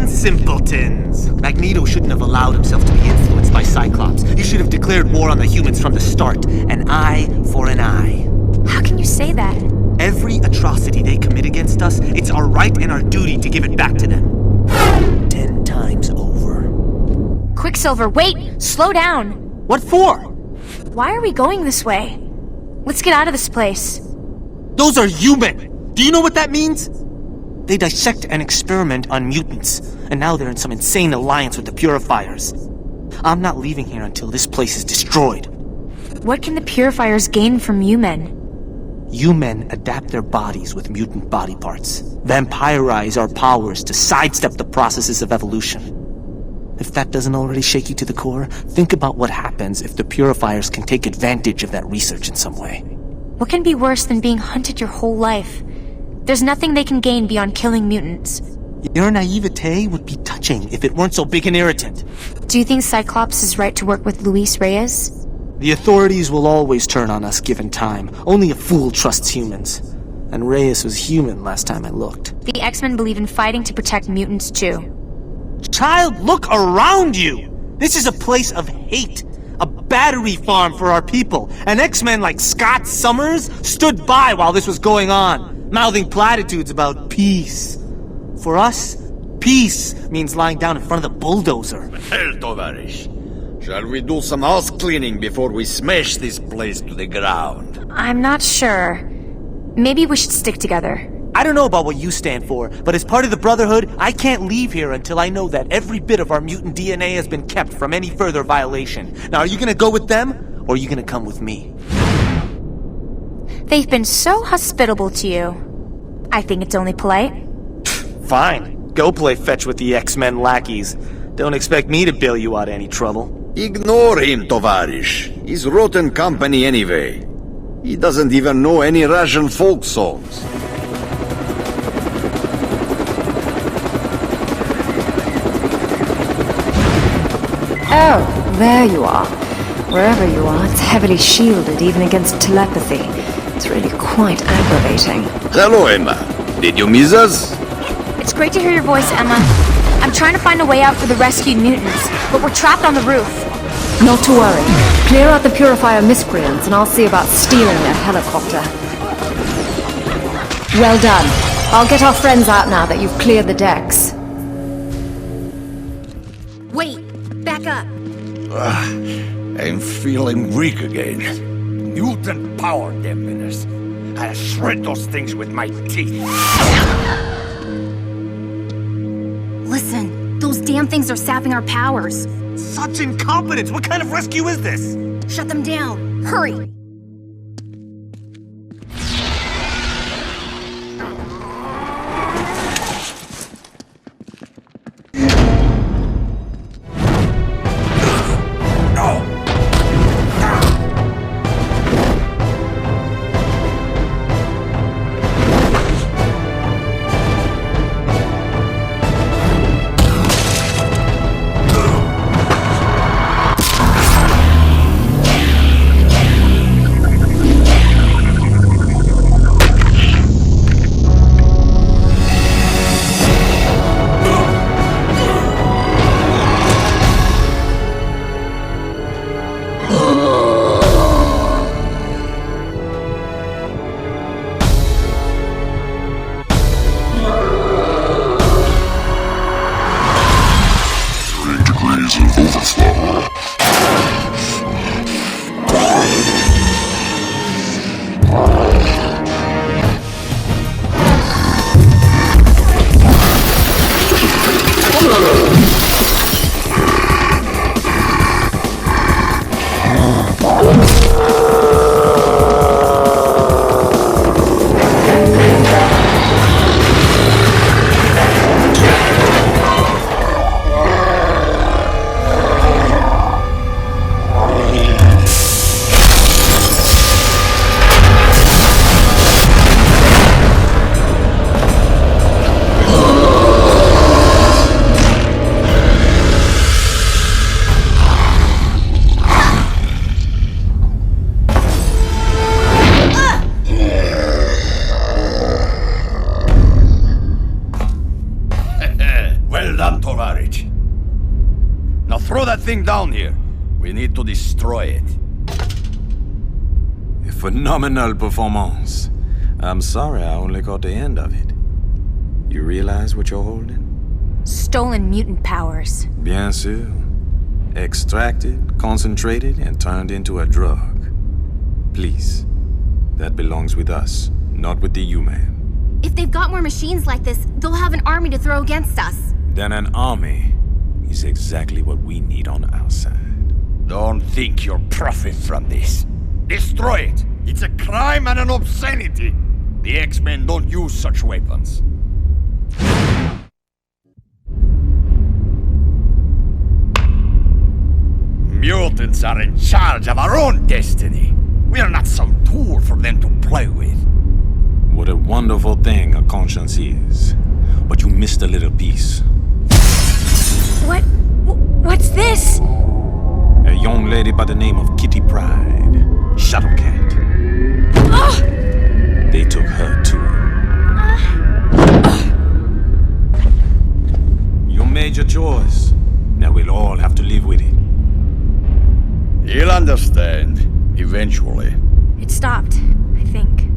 Simpletons. Magneto shouldn't have allowed himself to be influenced by Cyclops. He should have declared war on the humans from the start. An eye for an eye. How can you say that? Every atrocity they commit against us, it's our right and our duty to give it back to them. 10 times over. Quicksilver, wait! Slow down! What for? Why are we going this way? Let's get out of this place. Those are human! Do you know what that means? They dissect and experiment on mutants, and now they're in some insane alliance with the purifiers. I'm not leaving here until this place is destroyed. What can the purifiers gain from Xmen? Xmen adapt their bodies with mutant body parts, vampirize our powers to sidestep the processes of evolution. If that doesn't already shake you to the core, think about what happens if the purifiers can take advantage of that research in some way. What can be worse than being hunted your whole life? There's nothing they can gain beyond killing mutants. Your naivete would be touching if it weren't so big and irritant. Do you think Cyclops is right to work with Reyes? The authorities will always turn on us given time. Only a fool trusts humans. And Reyes was human last time I looked. The Xmen believe in fighting to protect mutants too. Child, look around you! This is a place of hate. A battery farm for our people. And Xmen like Scott Summers stood by while this was going on, mouthing platitudes about peace. For us, peace means lying down in front of the bulldozer. Hell, Tovarish. Shall we do some house cleaning before we smash this place to the ground? I'm not sure. Maybe we should stick together. I don't know about what you stand for, but as part of the Brotherhood, I can't leave here until I know that every bit of our mutant DNA has been kept from any further violation. Now, are you gonna go with them, or are you gonna come with me? They've been so hospitable to you. I think it's only polite. Fine. Go play fetch with the Xmen lackeys. Don't expect me to bail you out of any trouble. Ignore him, Tovarish. He's rotten company anyway. He doesn't even know any Russian folk songs. Oh, there you are. Wherever you are, it's heavily shielded even against telepathy. It's really quite aggravating. Hello, Emma. Did you miss us? It's great to hear your voice, Emma. I'm trying to find a way out for the rescued mutants, but we're trapped on the roof. Not to worry. Clear out the purifier miscreants and I'll see about stealing their helicopter. Well done. I'll get our friends out now that you've cleared the decks. Wait, back up. I'm feeling weak again. Mutant power, damn menace. I'll shred those things with my teeth. Listen, those damn things are sapping our powers. Such incompetence! What kind of rescue is this? Shut them down. Hurry! Thing down here. We need to destroy it. A phenomenal performance. I'm sorry I only caught the end of it. You realize what you're holding? Stolen mutant powers. Bien sûr. Extracted, concentrated, and turned into a drug. Please. That belongs with us, not with the human. If they've got more machines like this, they'll have an army to throw against us. Then an army is exactly what we need on our side. Don't think you'll profit from this. Destroy it! It's a crime and an obscenity! The X-Men don't use such weapons. Mutants are in charge of our own destiny. We are not some tool for them to play with. What a wonderful thing a conscience is. But you missed a little piece. What's this? A young lady by the name of Kitty Pryde. Shadowcat. They took her too. You made your choice. Now we'll all have to live with it. You'll understand, eventually. It stopped, I think.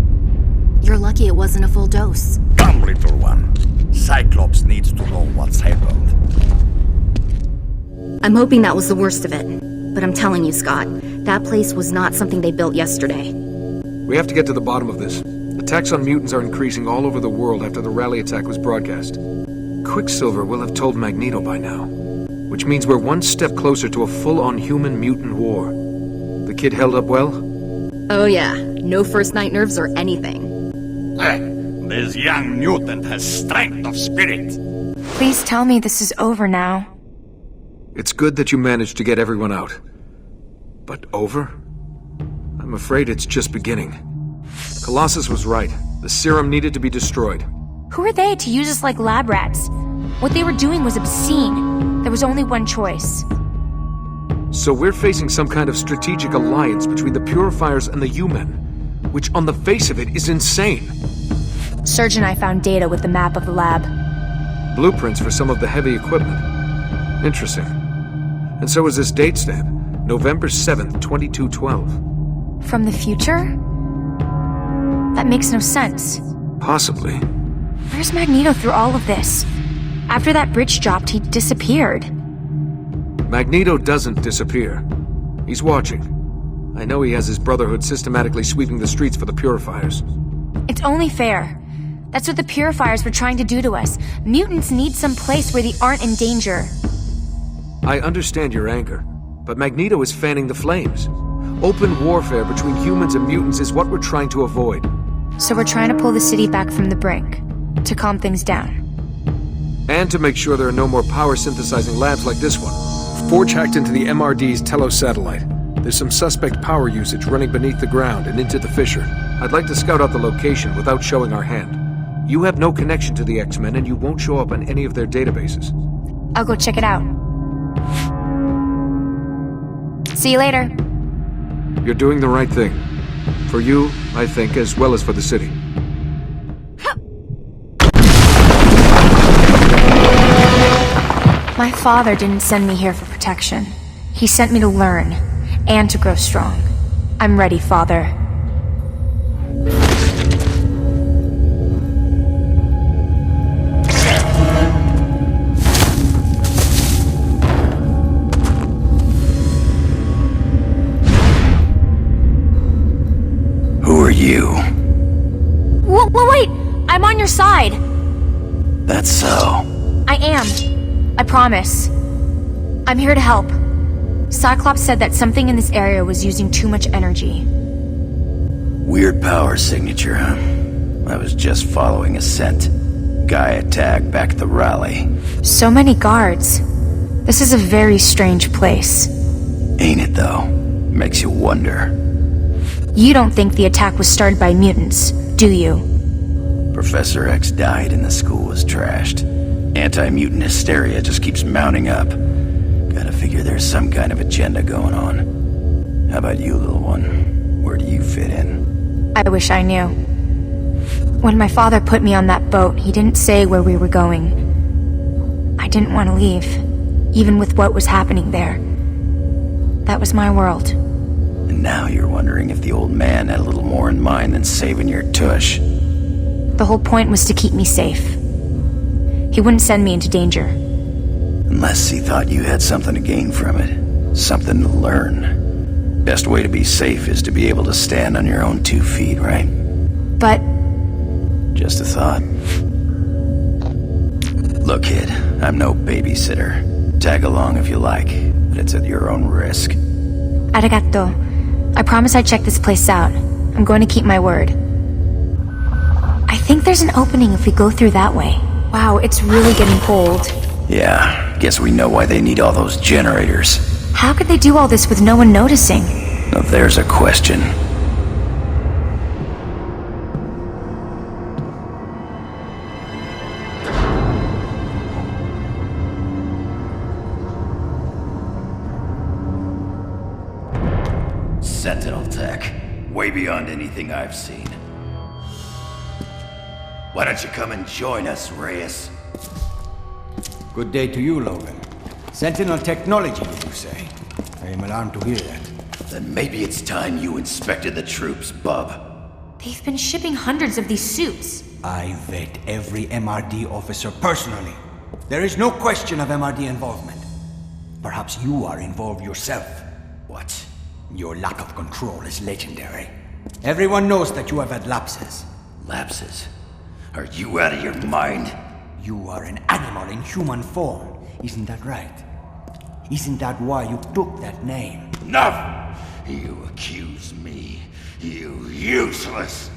You're lucky it wasn't a full dose. Come, little one. Cyclops needs to know what's happened. I'm hoping that was the worst of it. But I'm telling you, Scott, that place was not something they built yesterday. We have to get to the bottom of this. Attacks on mutants are increasing all over the world after the rally attack was broadcast. Quicksilver will have told Magneto by now. Which means we're one step closer to a full-on human mutant war. The kid held up well? Oh yeah, no first night nerves or anything. This young mutant has strength of spirit. Please tell me this is over now. It's good that you managed to get everyone out. But over? I'm I'm afraid it's just beginning. Colossus was right. The serum needed to be destroyed. Who are they to use us like lab rats? What they were doing was obscene. There was only one choice. So we're facing some kind of strategic alliance between the Purifiers and the Xmen, which on the face of it is insane. Serge and I found data with the map of the lab. Blueprints for some of the heavy equipment. Interesting. And so is this date stamp, November 7th, 2212. From the future? That makes no sense. Possibly. Where's Magneto through all of this? After that bridge dropped, he disappeared. Magneto doesn't disappear. He's watching. I know he has his Brotherhood systematically sweeping the streets for the Purifiers. It's only fair. That's what the Purifiers were trying to do to us. Mutants need some place where they aren't in danger. I understand your anger, but Magneto is fanning the flames. Open warfare between humans and mutants is what we're trying to avoid. So we're trying to pull the city back from the brink, to calm things down. And to make sure there are no more power-synthesizing labs like this one. Forge hacked into the MRD's Telos satellite. There's some suspect power usage running beneath the ground and into the fissure. I'd like to scout out the location without showing our hand. You have no connection to the Xmen and you won't show up on any of their databases. I'll go check it out. See you later. You're doing the right thing. For you, I think, as well as for the city. My father didn't send me here for protection. He sent me to learn, and to grow strong. I'm ready, Father. Who are you? Wait! I'm on your side! That's so. I am. I promise. I'm here to help. Cyclops said that something in this area was using too much energy. Weird power signature, huh? I was just following a scent. Guy attacked back at the rally. So many guards. This is a very strange place. Ain't it, though? Makes you wonder. You don't think the attack was started by mutants, do you? Professor X died and the school was trashed. Anti-mutant hysteria just keeps mounting up. Gotta figure there's some kind of agenda going on. How about you, little one? Where do you fit in? I wish I knew. When my father put me on that boat, he didn't say where we were going. I didn't want to leave, even with what was happening there. That was my world. And now you're wondering if the old man had a little more in mind than saving your tush. The whole point was to keep me safe. He wouldn't send me into danger. Unless he thought you had something to gain from it. Something to learn. Best way to be safe is to be able to stand on your own 2 feet, right? But... Just a thought. Look, kid, I'm no babysitter. Tag along if you like, but it's at your own risk. Arigato. I promise I'd check this place out. I'm going to keep my word. I think there's an opening if we go through that way. Wow, it's really getting cold. Yeah, guess we know why they need all those generators. How could they do all this with no one noticing? Now there's a question. Sentinel tech. Way beyond anything I've seen. Why don't you come and join us, Reyes? Good day to you, Logan. Sentinel technology, did you say? I am alarmed to hear that. Then maybe it's time you inspected the troops, bub. They've been shipping hundreds of these suits. I vet every MRD officer personally. There is no question of MRD involvement. Perhaps you are involved yourself. What? Your lack of control is legendary. Everyone knows that you have had lapses. Lapses? Are you out of your mind? You are an animal in human form, isn't that right? Isn't that why you took that name? No! You accuse me, you useless!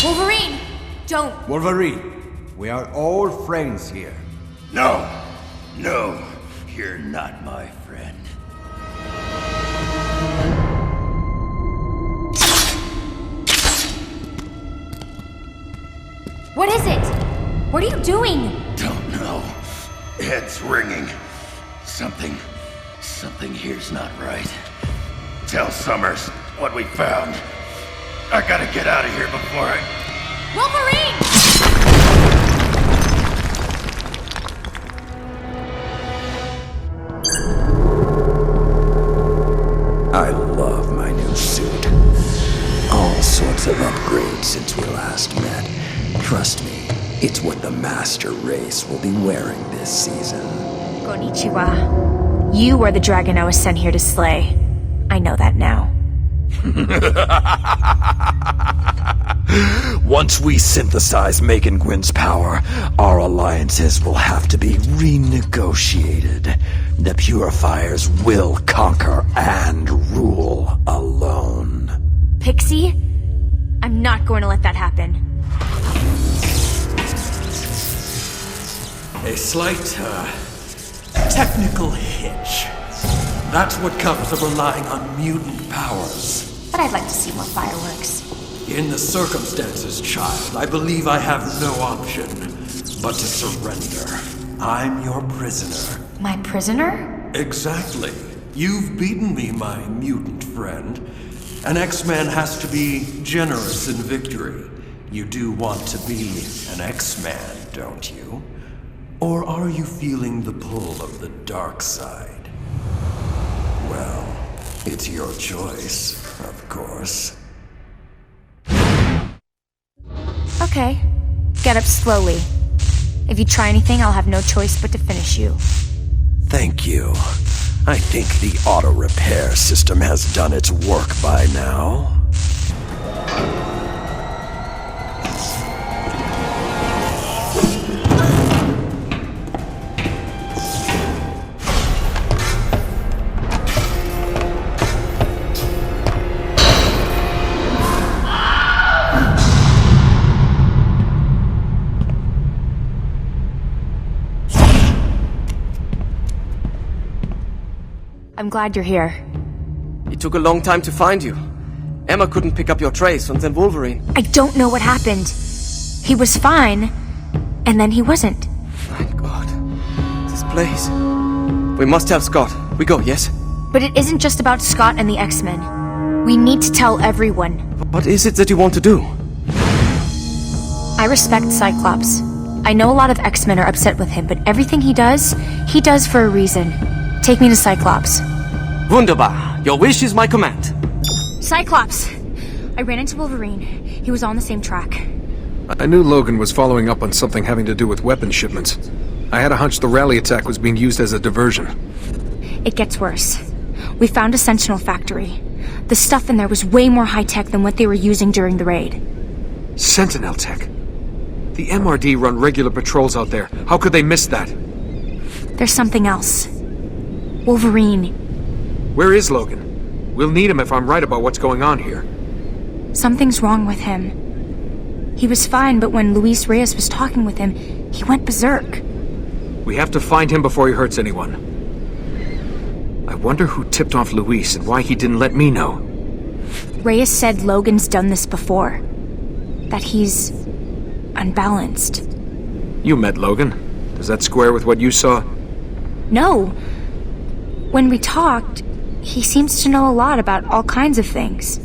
Wolverine! Don't! Wolverine, we are all friends here. No! No! You're not my friend. What is it? What are you doing? Don't know. Head's ringing. Something here's not right. Tell Summers what we found. I gotta get out of here before I... Wolverine! I love my new suit. All sorts of upgrades since we last met. Trust me, it's what the Master Race will be wearing this season. Konnichiwa. You are the dragon I was sent here to slay. I know that now. Once we synthesize Megan Gwyn's power, our alliances will have to be renegotiated. The Purifiers will conquer and rule alone. Pixie? I'm not going to let that happen. A slight, technical hitch. That's what comes of relying on mutant powers. But I'd like to see more fireworks. In the circumstances, child, I believe I have no option but to surrender. I'm your prisoner. My prisoner? Exactly. You've beaten me, my mutant friend. An X-Man has to be generous in victory. You do want to be an X-Man, don't you? Or are you feeling the pull of the dark side? Well, it's your choice, of course. Okay. Get up slowly. If you try anything, I'll have no choice but to finish you. Thank you. I think the auto repair system has done its work by now. I'm glad you're here. It took a long time to find you. Emma couldn't pick up your trace, and then Wolverine. I don't know what happened. He was fine, and then he wasn't. My God. This place. We must tell Scott. We go, yes? But it isn't just about Scott and the X-Men. We need to tell everyone. What is it that you want to do? I respect Cyclops. I know a lot of X-Men are upset with him, but everything he does for a reason. Take me to Cyclops. Wunderbar. Your wish is my command. Cyclops! I ran into Wolverine. He was on the same track. I knew Logan was following up on something having to do with weapon shipments. I had a hunch the rally attack was being used as a diversion. It gets worse. We found a Sentinel factory. The stuff in there was way more high-tech than what they were using during the raid. Sentinel tech? The MRD run regular patrols out there. How could they miss that? There's something else. Wolverine. Where is Logan? We'll need him if I'm right about what's going on here. Something's wrong with him. He was fine, but when Reyes was talking with him, he went berserk. We have to find him before he hurts anyone. I wonder who tipped off Luis and why he didn't let me know. Reyes said Logan's done this before. That he's unbalanced. You met Logan. Does that square with what you saw? No. When we talked, he seems to know a lot about all kinds of things.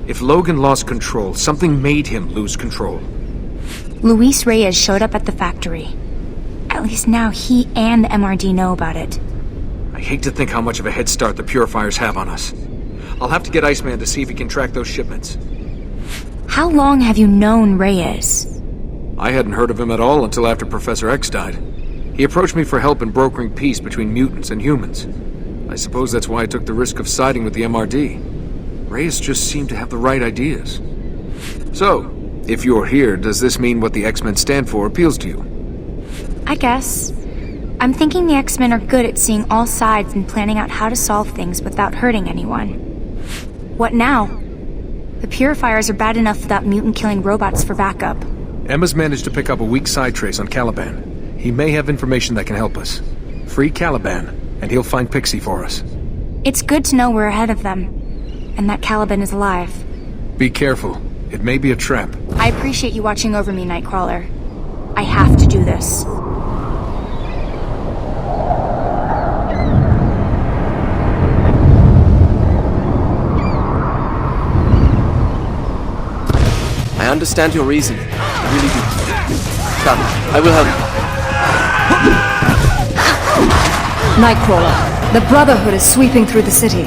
If Logan lost control, something made him lose control. Luis Reyes showed up at the factory. At least now he and the MRD know about it. I hate to think how much of a head start the Purifiers have on us. I'll have to get Iceman to see if he can track those shipments. How long have you known Reyes? I hadn't heard of him at all until after Professor X died. He approached me for help in brokering peace between mutants and humans. I suppose that's why I took the risk of siding with the MRD. Reyes just seemed to have the right ideas. So, if you're here, does this mean what the X-Men stand for appeals to you? I guess. I'm thinking the X-Men are good at seeing all sides and planning out how to solve things without hurting anyone. What now? The Purifiers are bad enough without mutant-killing robots for backup. Emma's managed to pick up a weak side trace on Caliban. He may have information that can help us. Free Caliban, and he'll find Pixie for us. It's good to know we're ahead of them, and that Caliban is alive. Be careful. It may be a trap. I appreciate you watching over me, Nightcrawler. I have to do this. I understand your reasoning. I really do. Come, I will help you. Nightcrawler, the Brotherhood is sweeping through the city.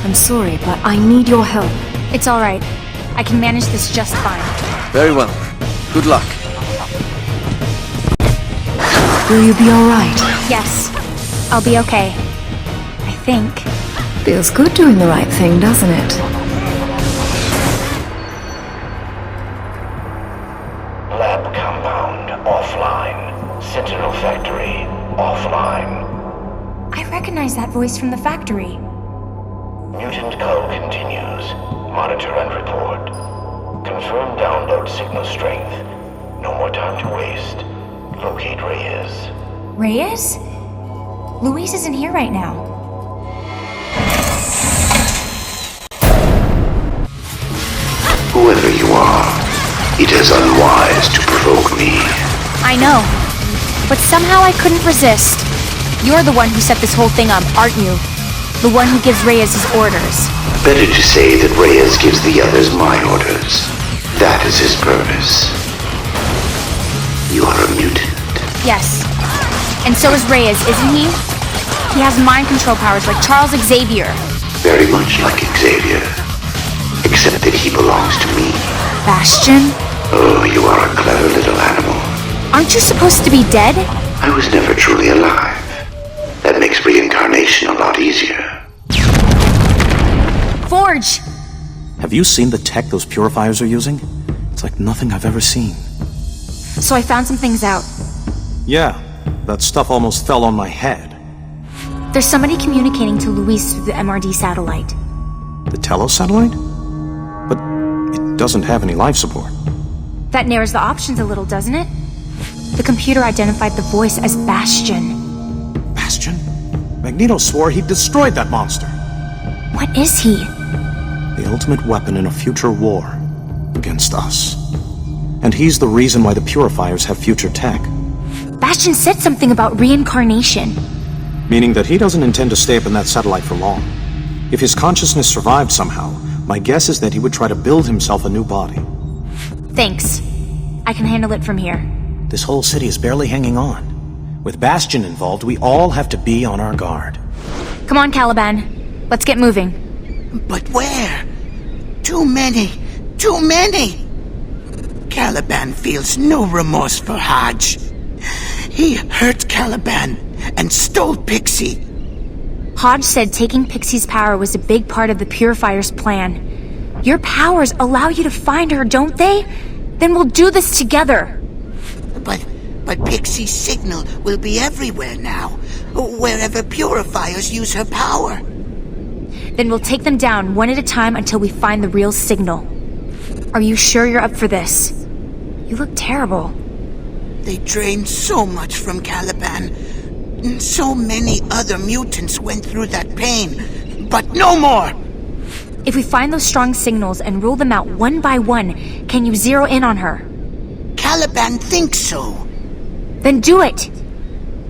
I'm sorry, but I need your help. It's alright. I can manage this just fine. Very well. Good luck. Will you be alright? Yes. I'll be okay. I think. Feels good doing the right thing, doesn't it? Lab compound offline. Sentinel factory offline. I recognize that voice from the factory. Mutant call continues. Monitor and report. Confirm download signal strength. No more time to waste. Locate Reyes. Reyes? Luis isn't here right now. Whoever you are, it is unwise to provoke me. I know. But somehow I couldn't resist. You're the one who set this whole thing up, aren't you? The one who gives Reyes his orders. Better to say that Reyes gives the others my orders. That is his purpose. You are a mutant. Yes. And so is Reyes, isn't he? He has mind control powers like Charles Xavier. Very much like Xavier. Except that he belongs to me. Bastian? Oh, you are a clever little animal. Aren't you supposed to be dead? I was never truly alive. That makes reincarnation a lot easier. Forge! Have you seen the tech those purifiers are using? It's like nothing I've ever seen. So I found some things out. Yeah, that stuff almost fell on my head. There's somebody communicating to Luis through the MRD satellite. The Telos satellite? But it doesn't have any life support. That narrows the options a little, doesn't it? The computer identified the voice as Bastian. Bastian? Magneto swore he destroyed that monster. What is he? The ultimate weapon in a future war against us. And he's the reason why the purifiers have future tech. Bastian said something about reincarnation. Meaning that he doesn't intend to stay up in that satellite for long. If his consciousness survived somehow, my guess is that he would try to build himself a new body. Thanks. I can handle it from here. This whole city is barely hanging on. With Bastian involved, we all have to be on our guard. Come on, Caliban. Let's get moving. But where? Too many. Too many! Caliban feels no remorse for Hodge. He hurt Caliban and stole Pixie. Hodge said taking Pixie's power was a big part of the Purifier's plan. Your powers allow you to find her, don't they? Then we'll do this together. But Pixie's signal will be everywhere now, wherever Purifiers use her power. Then we'll take them down one at a time until we find the real signal. Are you sure you're up for this? You look terrible. They drained so much from Caliban. So many other mutants went through that pain, but no more! If we find those strong signals and rule them out one by one, can you zero in on her? Caliban thinks so. Then do it!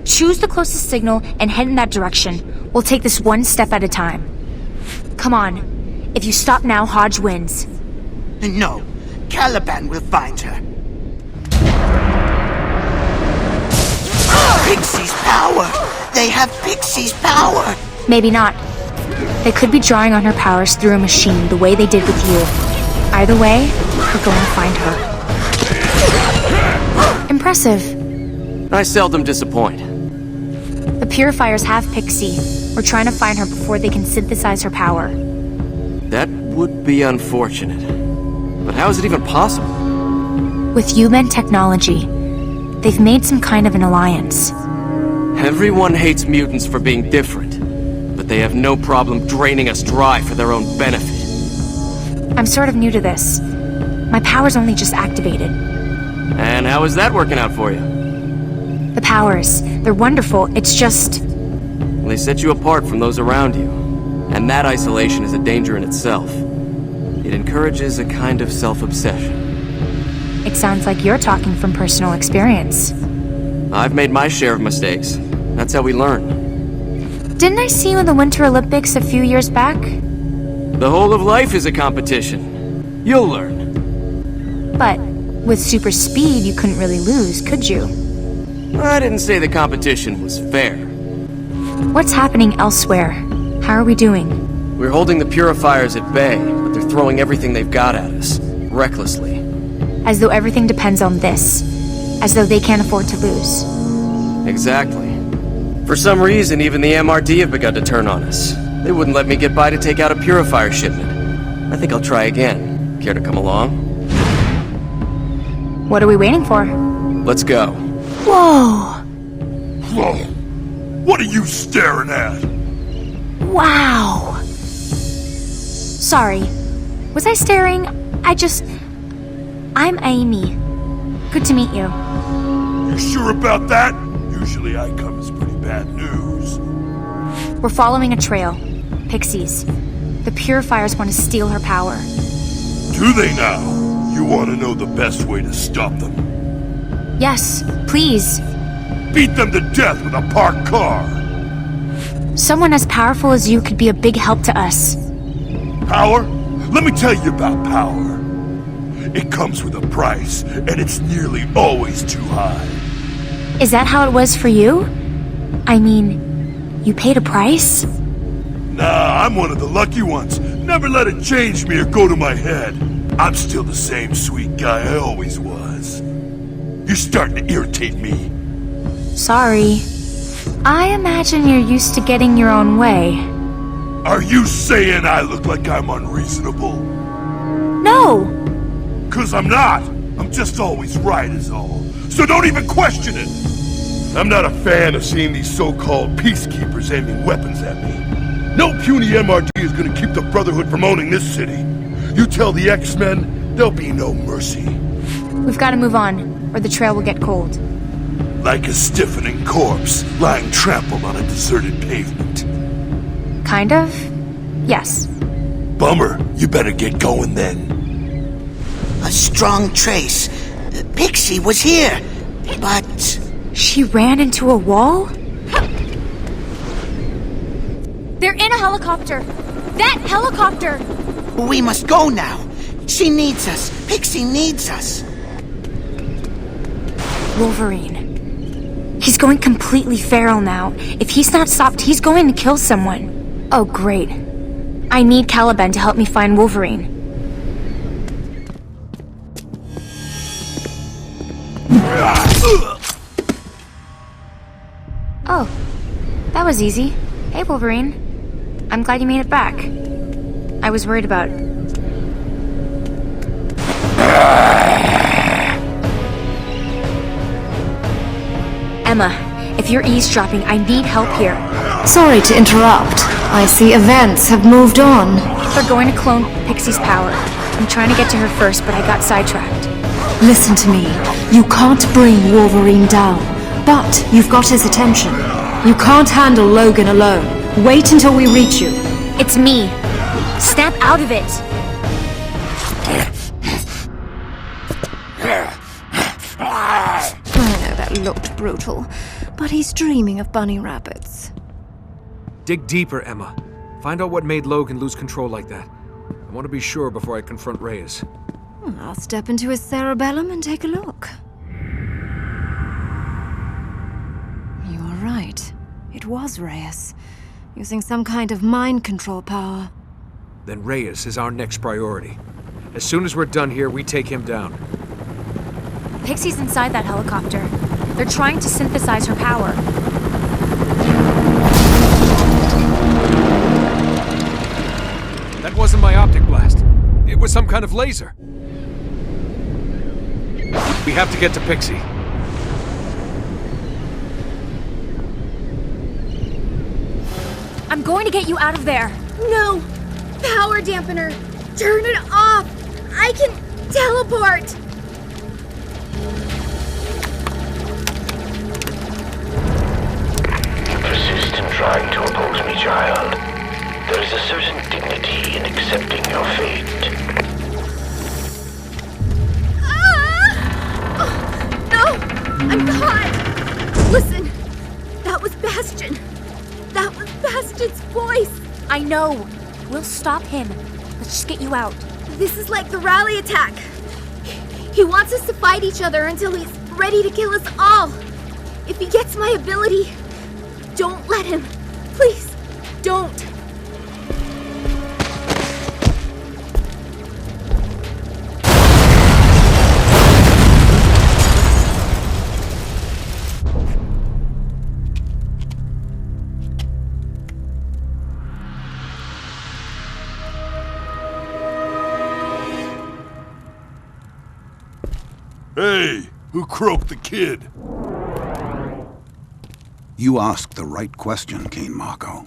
Choose the closest signal and head in that direction. We'll take this one step at a time. Come on. If you stop now, Hodge wins. No. Caliban will find her. Pixie's power! They have Pixie's power! Maybe not. They could be drawing on her powers through a machine, the way they did with you. Either way, we're going to find her. Impressive. I seldom disappoint. The Purifiers have Pixie. We're trying to find her before they can synthesize her power. That would be unfortunate. But how is it even possible? With Xmen technology, they've made some kind of an alliance. Everyone hates mutants for being different, but they have no problem draining us dry for their own benefit. I'm sort of new to this. My power's only just activated. And how is that working out for you? The powers, they're wonderful, it's just... They set you apart from those around you, and that isolation is a danger in itself. It encourages a kind of self-obsession. It sounds like you're talking from personal experience. I've made my share of mistakes. That's how we learn. Didn't I see you in the Winter Olympics a few years back? The whole of life is a competition. You'll learn. But with super speed, you couldn't really lose, could you? I didn't say the competition was fair. What's happening elsewhere? How are we doing? We're holding the purifiers at bay, but they're throwing everything they've got at us, recklessly. As though everything depends on this. As though they can't afford to lose. Exactly. For some reason, even the MRD have begun to turn on us. They wouldn't let me get by to take out a purifier shipment. I think I'll try again. Care to come along? What are we waiting for? Let's go. Whoa! Whoa! What are you staring at? Wow! Sorry. Was I staring? I'm Aimi. Good to meet you. You sure about that? Usually I come as pretty bad news. We're following a trail. Pixies. The purifiers want to steal her power. Do they now? You want to know the best way to stop them? Yes, please. Beat them to death with a parked car. Someone as powerful as you could be a big help to us. Power? Let me tell you about power. It comes with a price, and it's nearly always too high. Is that how it was for you? I mean, you paid a price? Nah, I'm one of the lucky ones. Never let it change me or go to my head. I'm still the same sweet guy I always was. You're starting to irritate me. Sorry. I imagine you're used to getting your own way. Are you saying I look like I'm unreasonable? No! 'Cause I'm not. I'm just always right is all. So don't even question it. I'm not a fan of seeing these so-called peacekeepers aiming weapons at me. No puny MRD is gonna keep the Brotherhood from owning this city. You tell the Xmen, there'll be no mercy. We've got to move on, or the trail will get cold. Like a stiffening corpse, lying trampled on a deserted pavement. Kind of? Yes. Bummer. You better get going then. A strong trace. Pixie was here, but... She ran into a wall? They're in a helicopter! That helicopter! We must go now. She needs us. Pixie needs us. Wolverine. He's going completely feral now. If he's not stopped, he's going to kill someone. Oh, great. I need Caliban to help me find Wolverine. Oh, that was easy. Hey, Wolverine. I'm glad you made it back. I was worried about... Emma, if you're eavesdropping, I need help here. Sorry to interrupt. I see events have moved on. They're going to clone Pixie's power. I'm trying to get to her first, but I got sidetracked. Listen to me. You can't bring Wolverine down, but you've got his attention. You can't handle Logan alone. Wait until we reach you. It's me. Snap out of it. I know that looked brutal, but he's dreaming of bunny rabbits. Dig deeper, Emma. Find out what made Logan lose control like that. I want to be sure before I confront Reyes. I'll step into his cerebellum and take a look. You are right. It was Reyes, using some kind of mind control power. Then Reyes is our next priority. As soon as we're done here, we take him down. Pixie's inside that helicopter. They're trying to synthesize her power. That wasn't my optic blast. It was some kind of laser. We have to get to Pixie. I'm going to get you out of there. No! Power dampener! Turn it off! I can teleport! You persist in trying to oppose me, child. There is a certain dignity in accepting your fate. I'm caught! Listen, that was Bastian. That was Bastian's voice. I know. We'll stop him. Let's just get you out. This is like the rally attack. He wants us to fight each other until he's ready to kill us all. If he gets my ability, don't let him. Please, don't. Hey, who croaked the kid? You asked the right question, Kane Marco.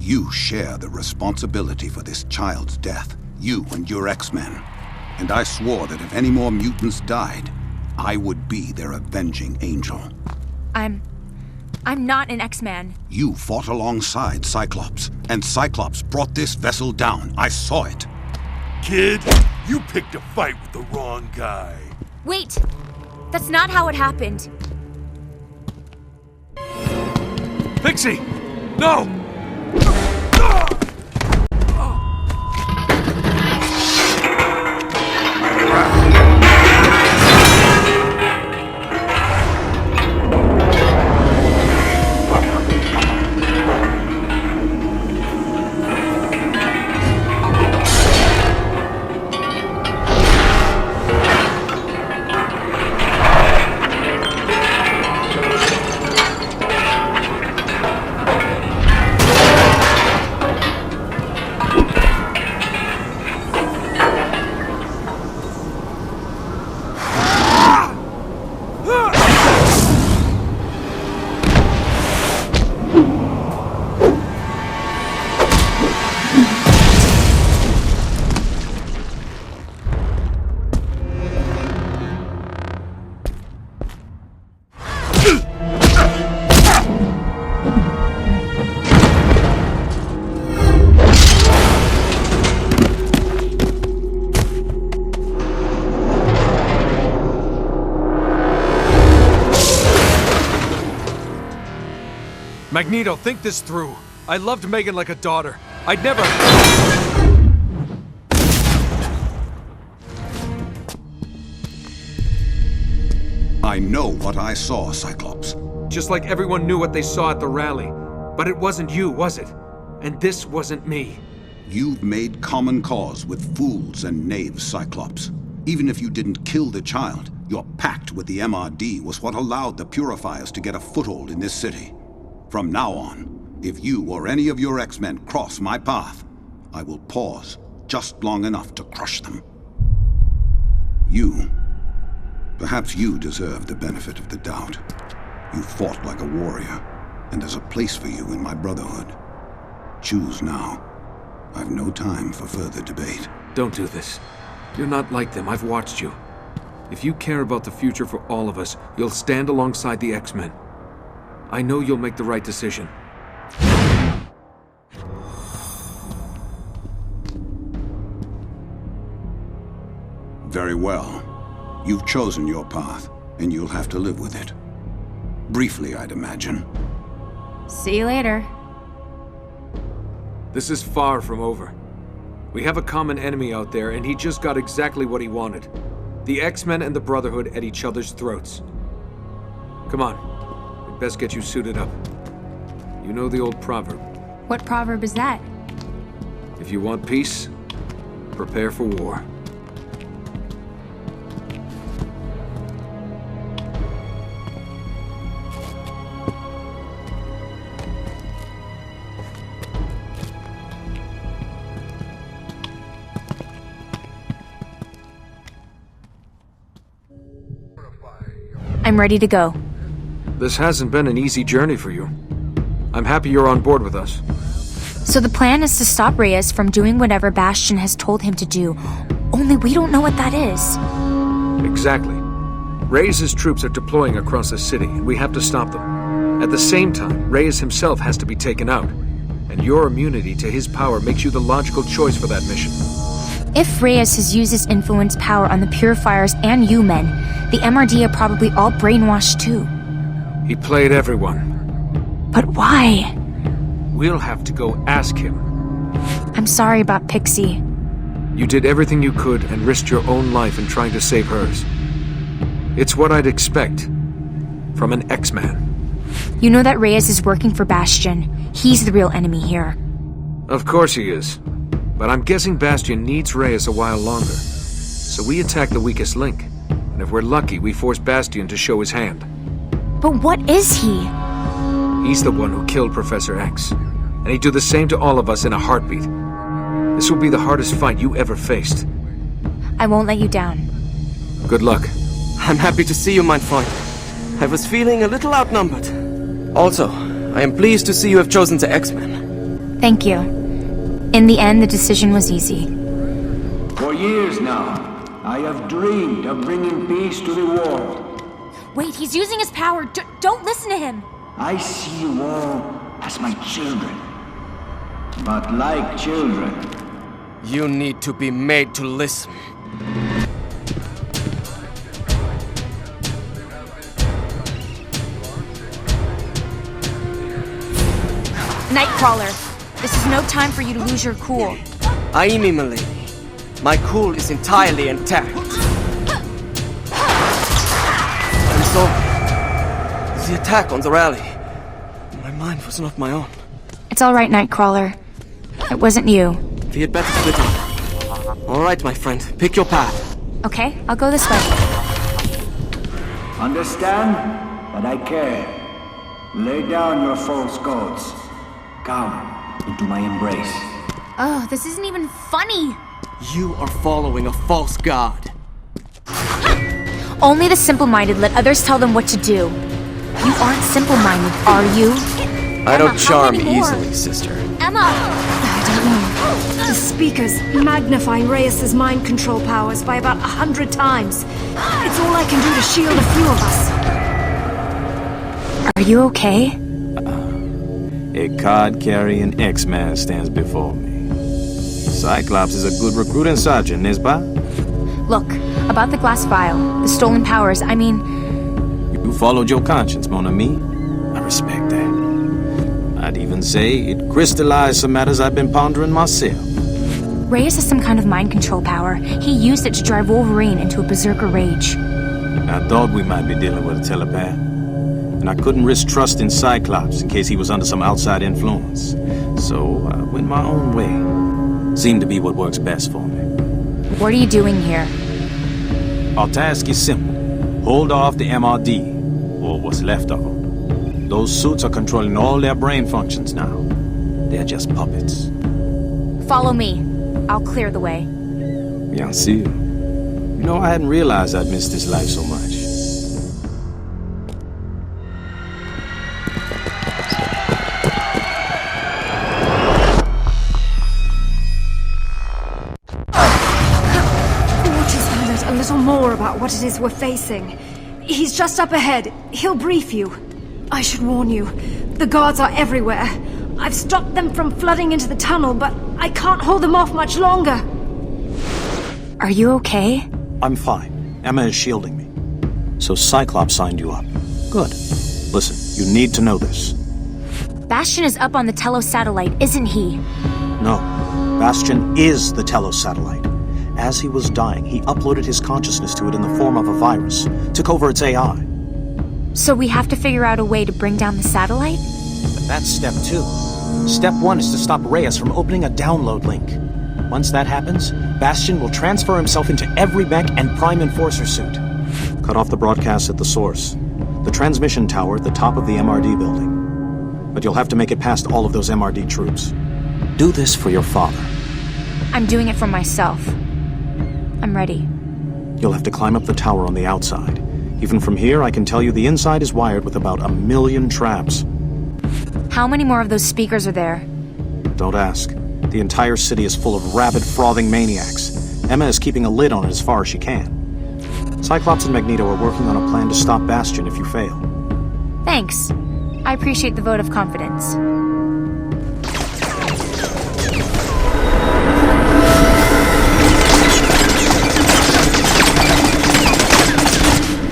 You share the responsibility for this child's death, you and your X-Men. And I swore that if any more mutants died, I would be their avenging angel. I'm not an X-Man. You fought alongside Cyclops, and Cyclops brought this vessel down. I saw it. Kid, you picked a fight with the wrong guy. Wait! That's not how it happened. Pixie! No! Magneto, think this through. I loved Megan like a daughter. I'd never... I know what I saw, Cyclops. Just like everyone knew what they saw at the rally. But it wasn't you, was it? And this wasn't me. You've made common cause with fools and knaves, Cyclops. Even if you didn't kill the child, your pact with the MRD was what allowed the purifiers to get a foothold in this city. From now on, if you or any of your X-Men cross my path, I will pause just long enough to crush them. Perhaps you deserve the benefit of the doubt. You fought like a warrior, and there's a place for you in my brotherhood. Choose now. I've no time for further debate. Don't do this. You're not like them, I've watched you. If you care about the future for all of us, you'll stand alongside the X-Men. I know you'll make the right decision. Very well. You've chosen your path, and you'll have to live with it. Briefly, I'd imagine. See you later. This is far from over. We have a common enemy out there, and he just got exactly what he wanted. The X-Men and the Brotherhood at each other's throats. Come on. We'd best get you suited up. You know the old proverb. What proverb is that? If you want peace, prepare for war. I'm ready to go. This hasn't been an easy journey for you. I'm happy you're on board with us. So the plan is to stop Reyes from doing whatever Bastian has told him to do. Only we don't know what that is. Exactly. Reyes' troops are deploying across the city, and we have to stop them. At the same time, Reyes himself has to be taken out, and your immunity to his power makes you the logical choice for that mission. If Reyes has used his influence power on the purifiers and you men, the MRD are probably all brainwashed too. He played everyone. But why? We'll have to go ask him. I'm sorry about Pixie. You did everything you could and risked your own life in trying to save hers. It's what I'd expect from an Xman. You know that Reyes is working for Bastian. He's the real enemy here. Of course he is. But I'm guessing Bastian needs Reyes a while longer. So we attack the weakest link. And if we're lucky, we force Bastian to show his hand. But what is he? He's the one who killed Professor X. And he'd do the same to all of us in a heartbeat. This will be the hardest fight you ever faced. I won't let you down. Good luck. I'm happy to see you, mein Freund. I was feeling a little outnumbered. Also, I am pleased to see you have chosen the Xmen. Thank you. In the end, the decision was easy. For years now, I have dreamed of bringing peace to the world. Wait, he's using his power. Don't listen to him. I see you all as my children. But like children, you need to be made to listen. Nightcrawler, this is no time for you to lose your cool. Aimi, milady. My cool is entirely intact. And so, the attack on the rally. My mind was not my own. It's all right, Nightcrawler. It wasn't you. We had better split up. All right, my friend. Pick your path. Okay, I'll go this way. Understand that I care. Lay down your false gods. Come into my embrace. Oh, this isn't even funny. You are following a false god. Only the simple-minded let others tell them what to do. You aren't simple-minded, are you? I don't charm easily, sister. Emma! I don't know. The speakers magnifying Reyes' mind control powers by about 100 times. It's all I can do to shield a few of us. Are you okay? A card-carrying Xman stands before me. Cyclops is a good recruiting sergeant, n'est-ce pas? Look, about the glass vial, the stolen powers, I mean... You followed your conscience, mon ami. I respect that. I'd even say it crystallized some matters I've been pondering myself. Reyes has some kind of mind control power. He used it to drive Wolverine into a berserker rage. I thought we might be dealing with a telepath. And I couldn't risk trusting Cyclops in case he was under some outside influence. So I went my own way. Seemed to be what works best for me. What are you doing here? Our task is simple. Hold off the MRD, or what's left of them. Those suits are controlling all their brain functions now. They're just puppets. Follow me. I'll clear the way. Bien sûr. You know, I hadn't realized I'd missed this life so much. More about what it is we're facing. He's just up ahead. He'll brief you. I should warn you, the guards are everywhere. I've stopped them from flooding into the tunnel, but I can't hold them off much longer. Are you okay? I'm fine. Emma is shielding me. So Cyclops signed you up. Good. Listen, you need to know this. Bastian is up on the Telos satellite, isn't he? No. Bastian is the Telos satellite. As he was dying, he uploaded his consciousness to it in the form of a virus, took over its AI. So we have to figure out a way to bring down the satellite? But that's step 2. Step 1 is to stop Reyes from opening a download link. Once that happens, Bastian will transfer himself into every mech and Prime Enforcer suit. Cut off the broadcast at the source. The transmission tower at the top of the MRD building. But you'll have to make it past all of those MRD troops. Do this for your father. I'm doing it for myself. I'm ready. You'll have to climb up the tower on the outside. Even from here, I can tell you the inside is wired with about 1 million traps. How many more of those speakers are there? Don't ask. The entire city is full of rabid, frothing maniacs. Emma is keeping a lid on it as far as she can. Cyclops and Magneto are working on a plan to stop Bastian if you fail. Thanks. I appreciate the vote of confidence.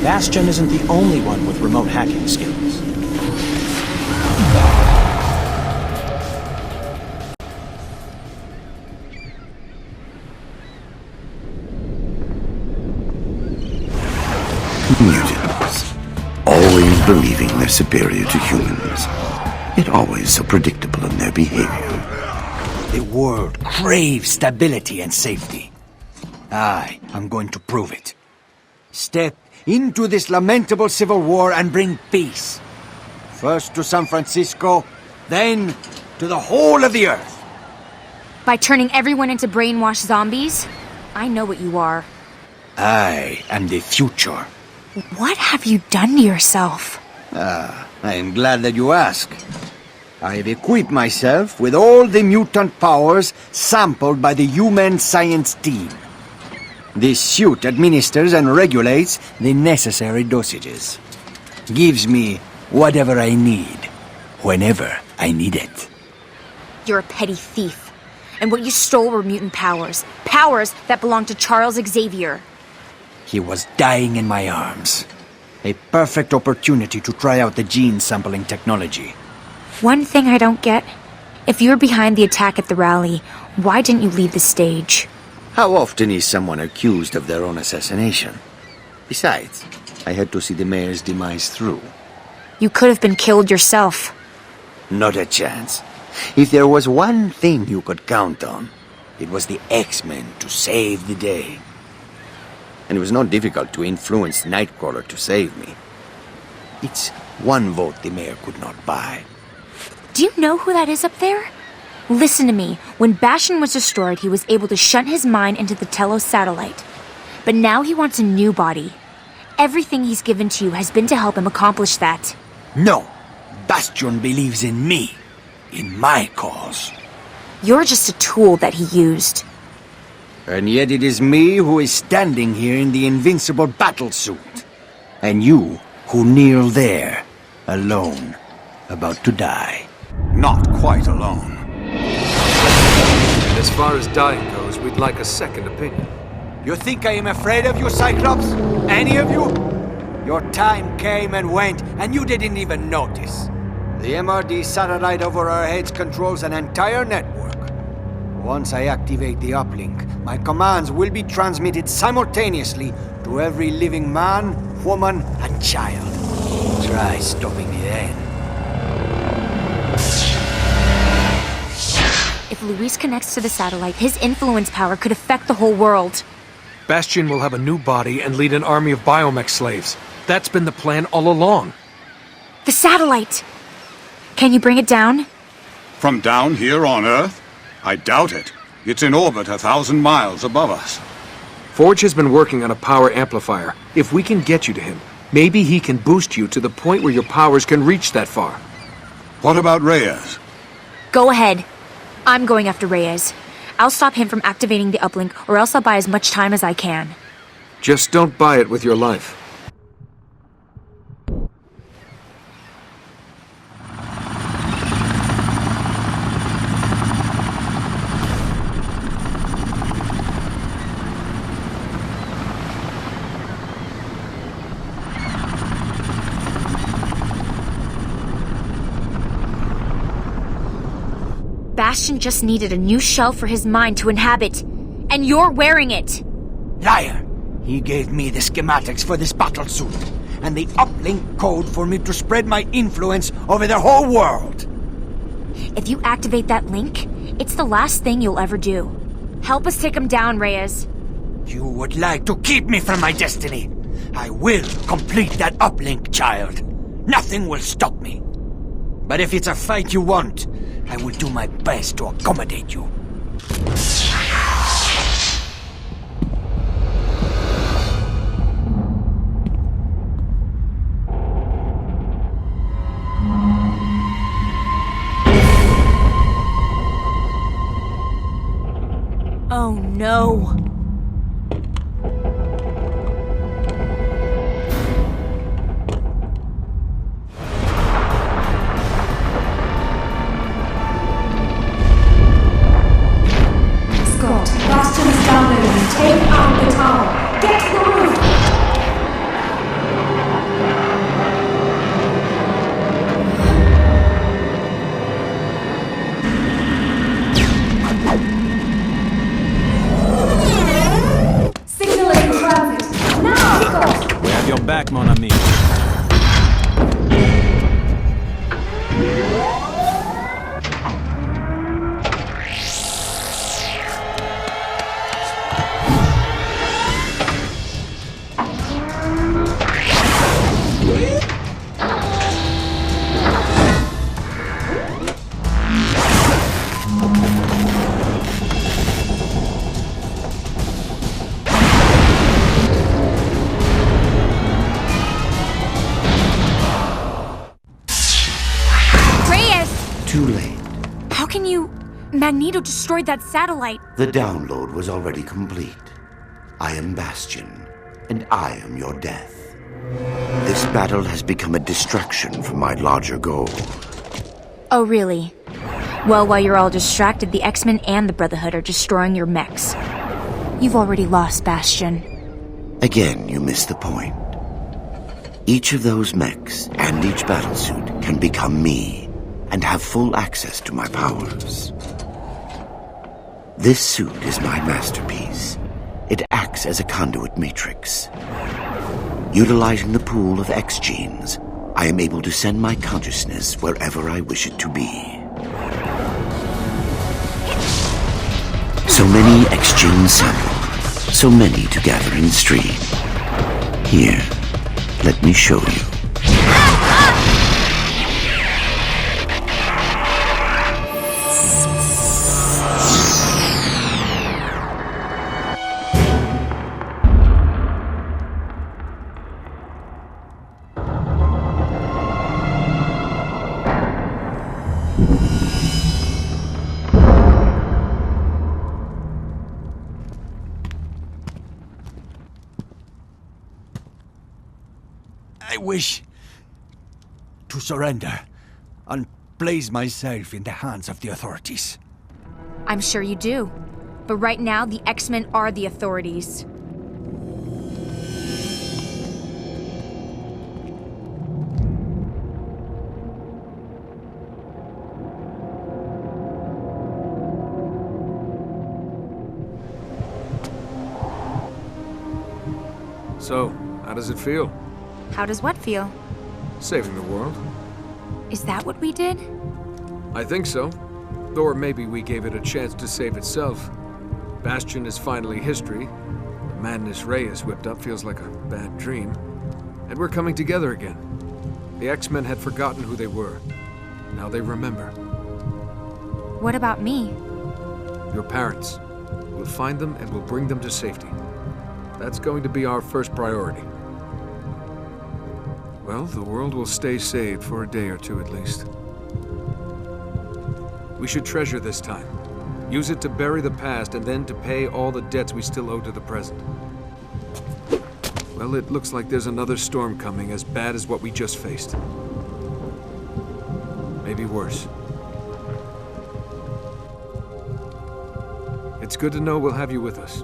Bastian isn't the only one with remote hacking skills. Mutants. Always believing they're superior to humans. Yet always so predictable in their behavior. The world craves stability and safety. I am going to prove it. Step into this lamentable civil war and bring peace. First to San Francisco, then to the whole of the Earth. By turning everyone into brainwashed zombies? I know what you are. I am the future. What have you done to yourself? I am glad that you ask. I have equipped myself with all the mutant powers sampled by the human science team. This suit administers and regulates the necessary dosages. Gives me whatever I need, whenever I need it. You're a petty thief. And what you stole were mutant powers. Powers that belong to Charles Xavier. He was dying in my arms. A perfect opportunity to try out the gene sampling technology. One thing I don't get. If you were behind the attack at the rally, why didn't you leave the stage? How often is someone accused of their own assassination? Besides, I had to see the mayor's demise through. You could have been killed yourself. Not a chance. If there was one thing you could count on, it was the Xmen to save the day. And it was not difficult to influence Nightcrawler to save me. It's one vote the mayor could not buy. Do you know who that is up there? Listen to me. When Bastian was destroyed, he was able to shunt his mind into the Telos satellite. But now he wants a new body. Everything he's given to you has been to help him accomplish that. No. Bastian believes in me. In my cause. You're just a tool that he used. And yet it is me who is standing here in the invincible battlesuit. And you who kneel there, alone, about to die. Not quite alone. And as far as dying goes, we'd like a second opinion. You think I am afraid of you, Cyclops? Any of you? Your time came and went, and you didn't even notice. The MRD satellite over our heads controls an entire network. Once I activate the uplink, my commands will be transmitted simultaneously to every living man, woman, and child. Try stopping me then. If Luis connects to the satellite, his influence power could affect the whole world. Bastian will have a new body and lead an army of biomech slaves. That's been the plan all along. The satellite! Can you bring it down? From down here on Earth? I doubt it. It's in orbit 1,000 miles above us. Forge has been working on a power amplifier. If we can get you to him, maybe he can boost you to the point where your powers can reach that far. What about Reyes? Go ahead. I'm going after Reyes. I'll stop him from activating the uplink, or else I'll buy as much time as I can. Just don't buy it with your life. Bastian just needed a new shell for his mind to inhabit, and you're wearing it! Liar! He gave me the schematics for this battlesuit, and the uplink code for me to spread my influence over the whole world! If you activate that link, it's the last thing you'll ever do. Help us take him down, Reyes. You would like to keep me from my destiny. I will complete that uplink, child. Nothing will stop me. But if it's a fight you want, I will do my best to accommodate you. Oh no. Too late. How can you... Magneto destroyed that satellite. The download was already complete. I am Bastian, and I am your death. This battle has become a distraction from my larger goal. Oh, really? Well, while you're all distracted, the Xmen and the Brotherhood are destroying your mechs. You've already lost, Bastian. Again, you missed the point. Each of those mechs and each battlesuit can become me and have full access to my powers. This suit is my masterpiece. It acts as a conduit matrix. Utilizing the pool of X genes, I am able to send my consciousness wherever I wish it to be. So many X gene samples, so many to gather and stream. Here, let me show you. I wish to surrender and place myself in the hands of the authorities. I'm sure you do. But right now, the Xmen are the authorities. So, how does it feel? How does what feel? Saving the world. Is that what we did? I think so. Or maybe we gave it a chance to save itself. Bastian is finally history. The madness Reyes whipped up feels like a bad dream. And we're coming together again. The Xmen had forgotten who they were. Now they remember. What about me? Your parents. We'll find them and we'll bring them to safety. That's going to be our first priority. Well, the world will stay saved for a day or two at least. We should treasure this time. Use it to bury the past and then to pay all the debts we still owe to the present. Well, it looks like there's another storm coming as bad as what we just faced. Maybe worse. It's good to know we'll have you with us.